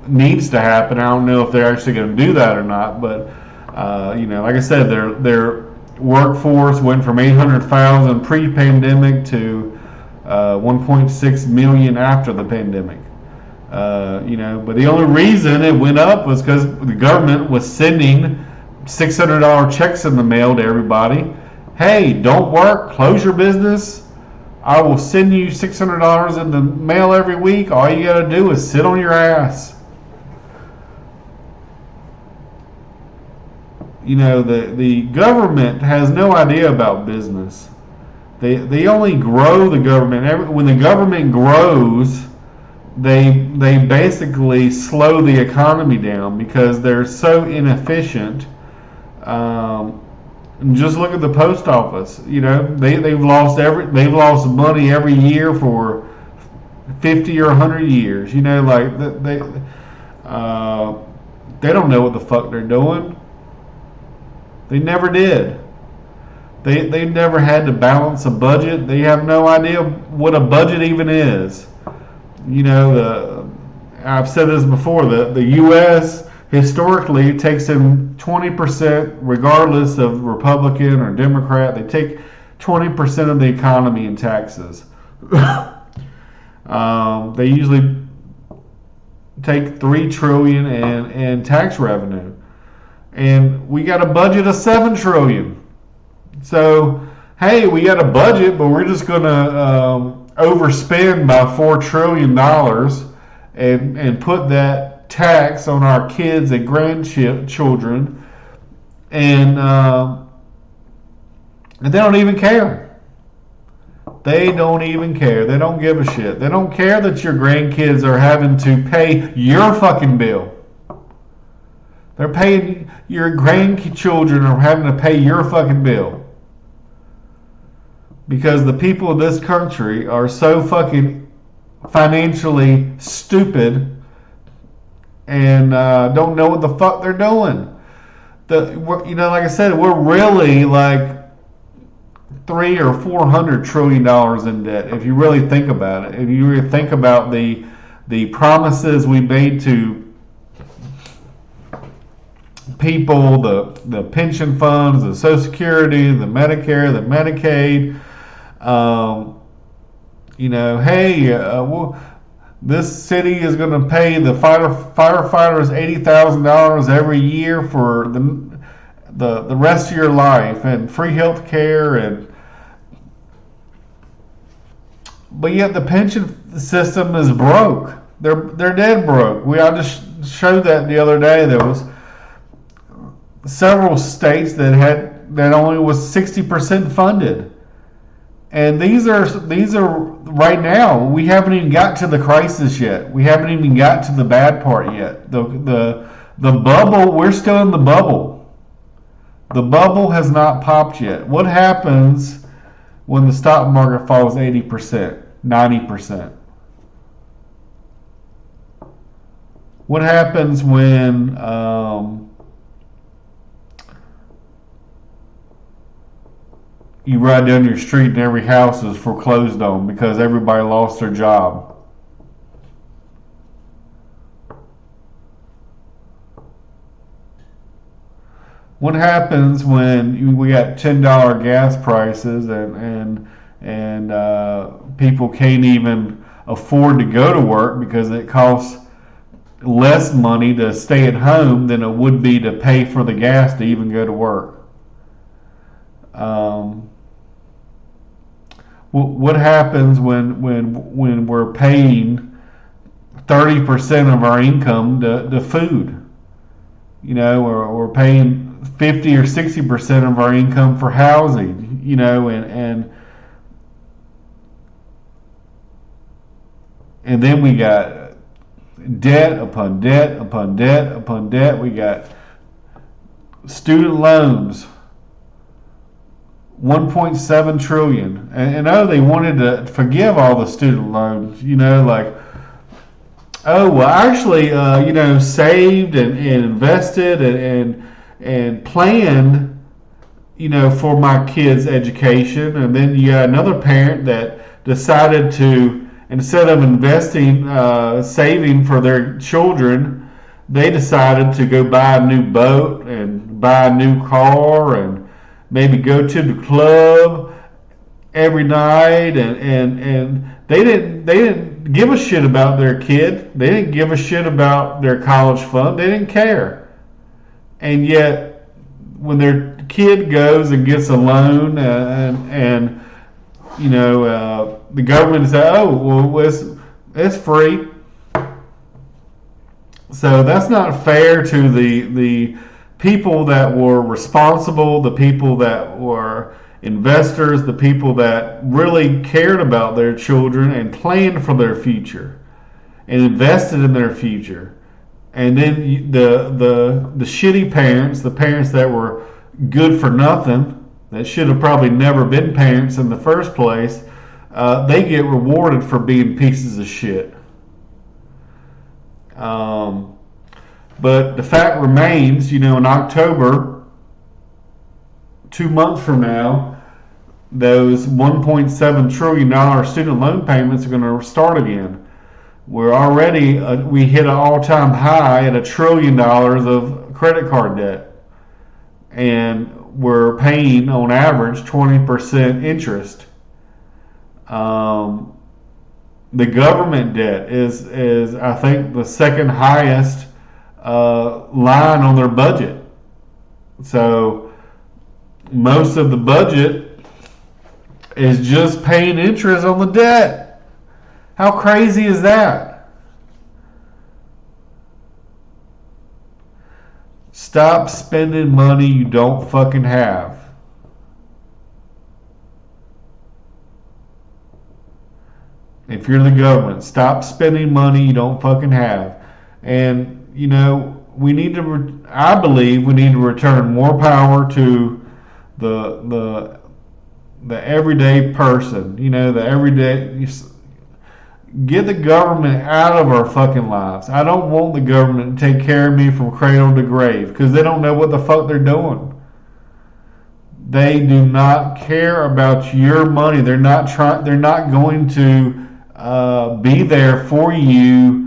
needs to happen. I don't know if they're actually going to do that or not, but like I said, their workforce went from 800,000 pre-pandemic to 1.6 million after the pandemic. But the only reason it went up was because the government was sending $600 checks in the mail to everybody. Hey, don't work, close your business. I will send you $600 in the mail every week. All you got to do is sit on your ass. The government has no idea about business. They only grow the government. When the government grows, they basically slow the economy down because they're so inefficient. Just look at the post office. They've lost money every year for 50 or 100 years. They don't know what the fuck they're doing. They never did. They never had to balance a budget. They have no idea what a budget even is. I've said this before. The U.S. historically takes in 20%, regardless of Republican or Democrat. They take 20% of the economy in taxes. They usually take $3 trillion in tax revenue, and we got a budget of $7 trillion. So, hey, we got a budget, but we're just going to overspend by $4 trillion and put that tax on our kids and grandchildren, and they don't even care. They don't even care. They don't give a shit. They don't care that your grandkids are having to pay your fucking bill. They're paying, your grandchildren are having to pay your fucking bill. Because the people of this country are so fucking financially stupid and don't know what the fuck they're doing. Like I said, we're really like $300 or $400 trillion in debt. If you really think about it, if you really think about the promises we made to people, the pension funds, the Social Security, the Medicare, the Medicaid. this city is going to pay the firefighters $80,000 every year for the rest of your life, and free health care, but yet the pension system is broke. They're dead broke. I just showed that the other day. There was several states that only was 60% funded. And these are right now, we haven't even got to the crisis yet. We haven't even got to the bad part yet. The bubble, we're still in the bubble. The bubble has not popped yet. What happens when the stock market falls 80%, 90%? What happens when you ride down your street and every house is foreclosed on because everybody lost their job? What happens when we got $10 gas prices and people can't even afford to go to work because it costs less money to stay at home than it would be to pay for the gas to even go to work? What happens when we're paying 30% of our income to food? You know, or we're paying 50 or 60% of our income for housing, you know, and then we got debt upon debt upon debt upon debt. We got student loans, 1.7 trillion. And they wanted to forgive all the student loans, you know, like, oh, well, actually, saved and invested and planned, you know, for my kids' education. And then you got another parent that decided to, instead of investing, saving for their children, they decided to go buy a new boat and buy a new car and maybe go to the club every night, and they didn't give a shit about their kid. They didn't give a shit about their college fund. They didn't care. And yet, when their kid goes and gets a loan and you know, the government says, oh, well, it's free. So that's not fair to the people that were responsible, the people that were investors, the people that really cared about their children and planned for their future and invested in their future. And then the shitty parents, the parents that were good for nothing, that should have probably never been parents in the first place, they get rewarded for being pieces of shit. But the fact remains, you know, in October, 2 months from now, those $1.7 trillion student loan payments are going to start again. We're already, we hit an all-time high at $1 trillion of credit card debt. And we're paying, on average, 20% interest. The government debt is I think the second highest line on their budget. So most of the budget is just paying interest on the debt. How crazy is that? Stop spending money you don't fucking have. If you're the government, stop spending money you don't fucking have. And, you know, we need to, I believe we need to return more power to the everyday person. You know, the everyday, get the government out of our fucking lives. I don't want the government to take care of me from cradle to grave, because they don't know what the fuck they're doing. They do not care about your money. They're not going to be there for you.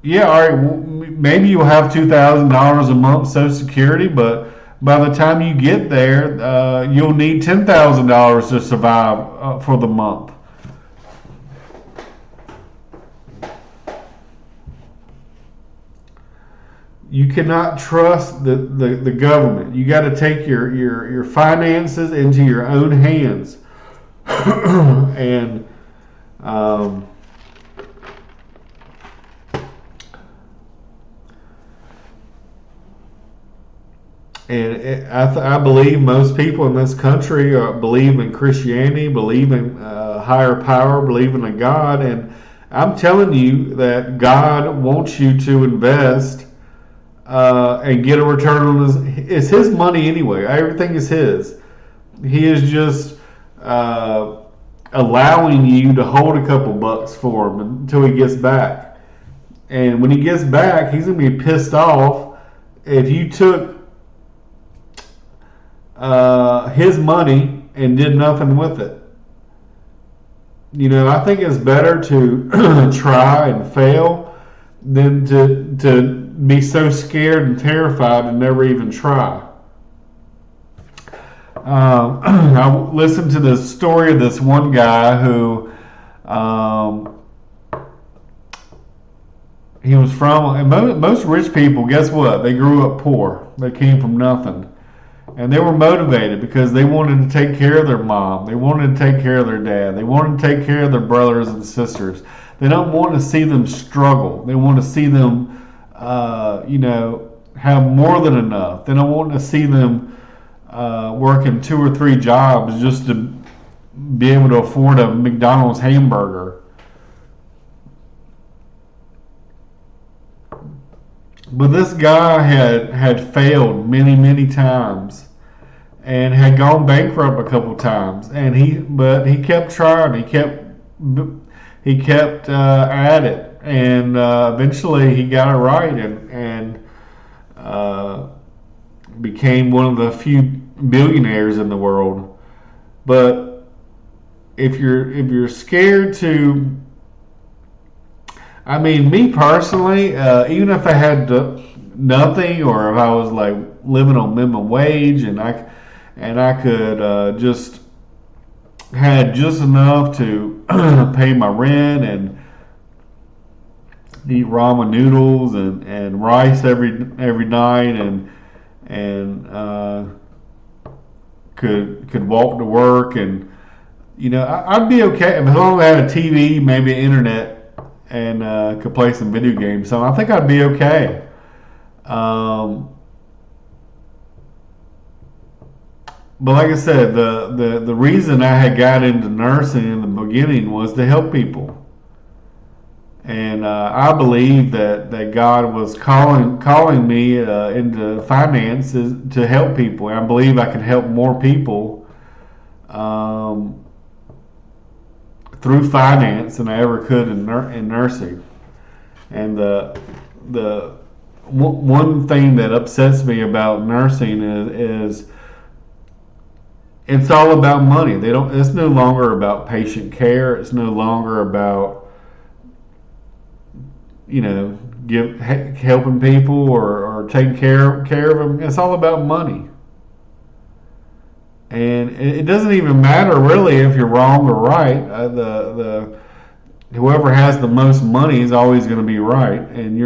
Yeah, all right, maybe you'll have $2,000 a month Social Security, but by the time you get there, you'll need $10,000 to survive for the month. you cannot trust the government. You got to take your finances into your own hands. And I believe most people in this country believe in Christianity, believe in higher power, believe in a God. And I'm telling you that God wants you to invest and get a return on it's His money anyway. Everything is His. He is just allowing you to hold a couple bucks for Him until He gets back. And when He gets back, He's going to be pissed off if you took His money and did nothing with it. You know, I think it's better to try and fail than to be so scared and terrified and never even try. I listened to the story of this one guy who he was from, and most rich people, guess what? They grew up poor. They came from nothing. And they were motivated because they wanted to take care of their mom. They wanted to take care of their dad. They wanted to take care of their brothers and sisters. They don't want to see them struggle. They want to see them, have more than enough. They don't want to see them working 2 or 3 jobs just to be able to afford a McDonald's hamburger. But this guy had failed many, many times and had gone bankrupt a couple times. And he kept trying. He kept at it, and eventually he got it right and became one of the few billionaires in the world. But if you're scared to, I mean, me personally, even if I had nothing, or if I was like living on minimum wage, and I could just had just enough to pay my rent and eat ramen noodles and rice every night, and could walk to work, and I'd be okay as long as I had a TV, maybe internet, and could play some video games. So I think I'd be okay. But like I said, the reason I had got into nursing in the beginning was to help people. And I believe that God was calling me into finances to help people. And I believe I can help more people through finance than I ever could in nursing. And the one thing that upsets me about nursing is it's all about money. It's no longer about patient care. It's no longer about helping people or taking care of them. It's all about money. And it doesn't even matter really if you're wrong or right. The whoever has the most money is always going to be right, and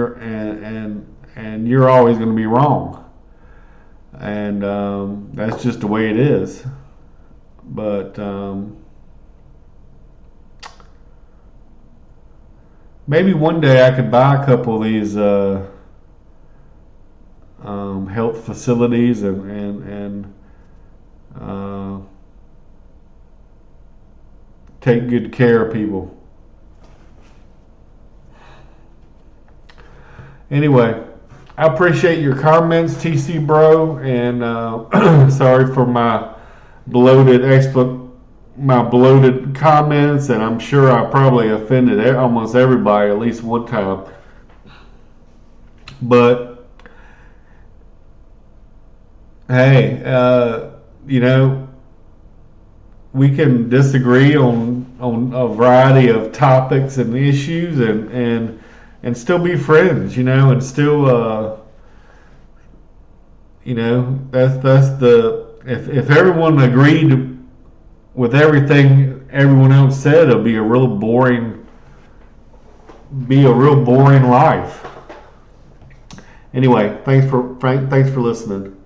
you're always going to be wrong. And that's just the way it is. But maybe one day I could buy a couple of these health facilities and take good care of people. Anyway, I appreciate your comments, tcbro, and sorry for my bloated comments, and I'm sure I probably offended almost everybody at least one time. But hey, we can disagree on a variety of topics and issues, and still be friends, and still that's the if everyone agreed with everything everyone else said, it'll be a real boring life. Anyway, thanks for Frank. Thanks for listening.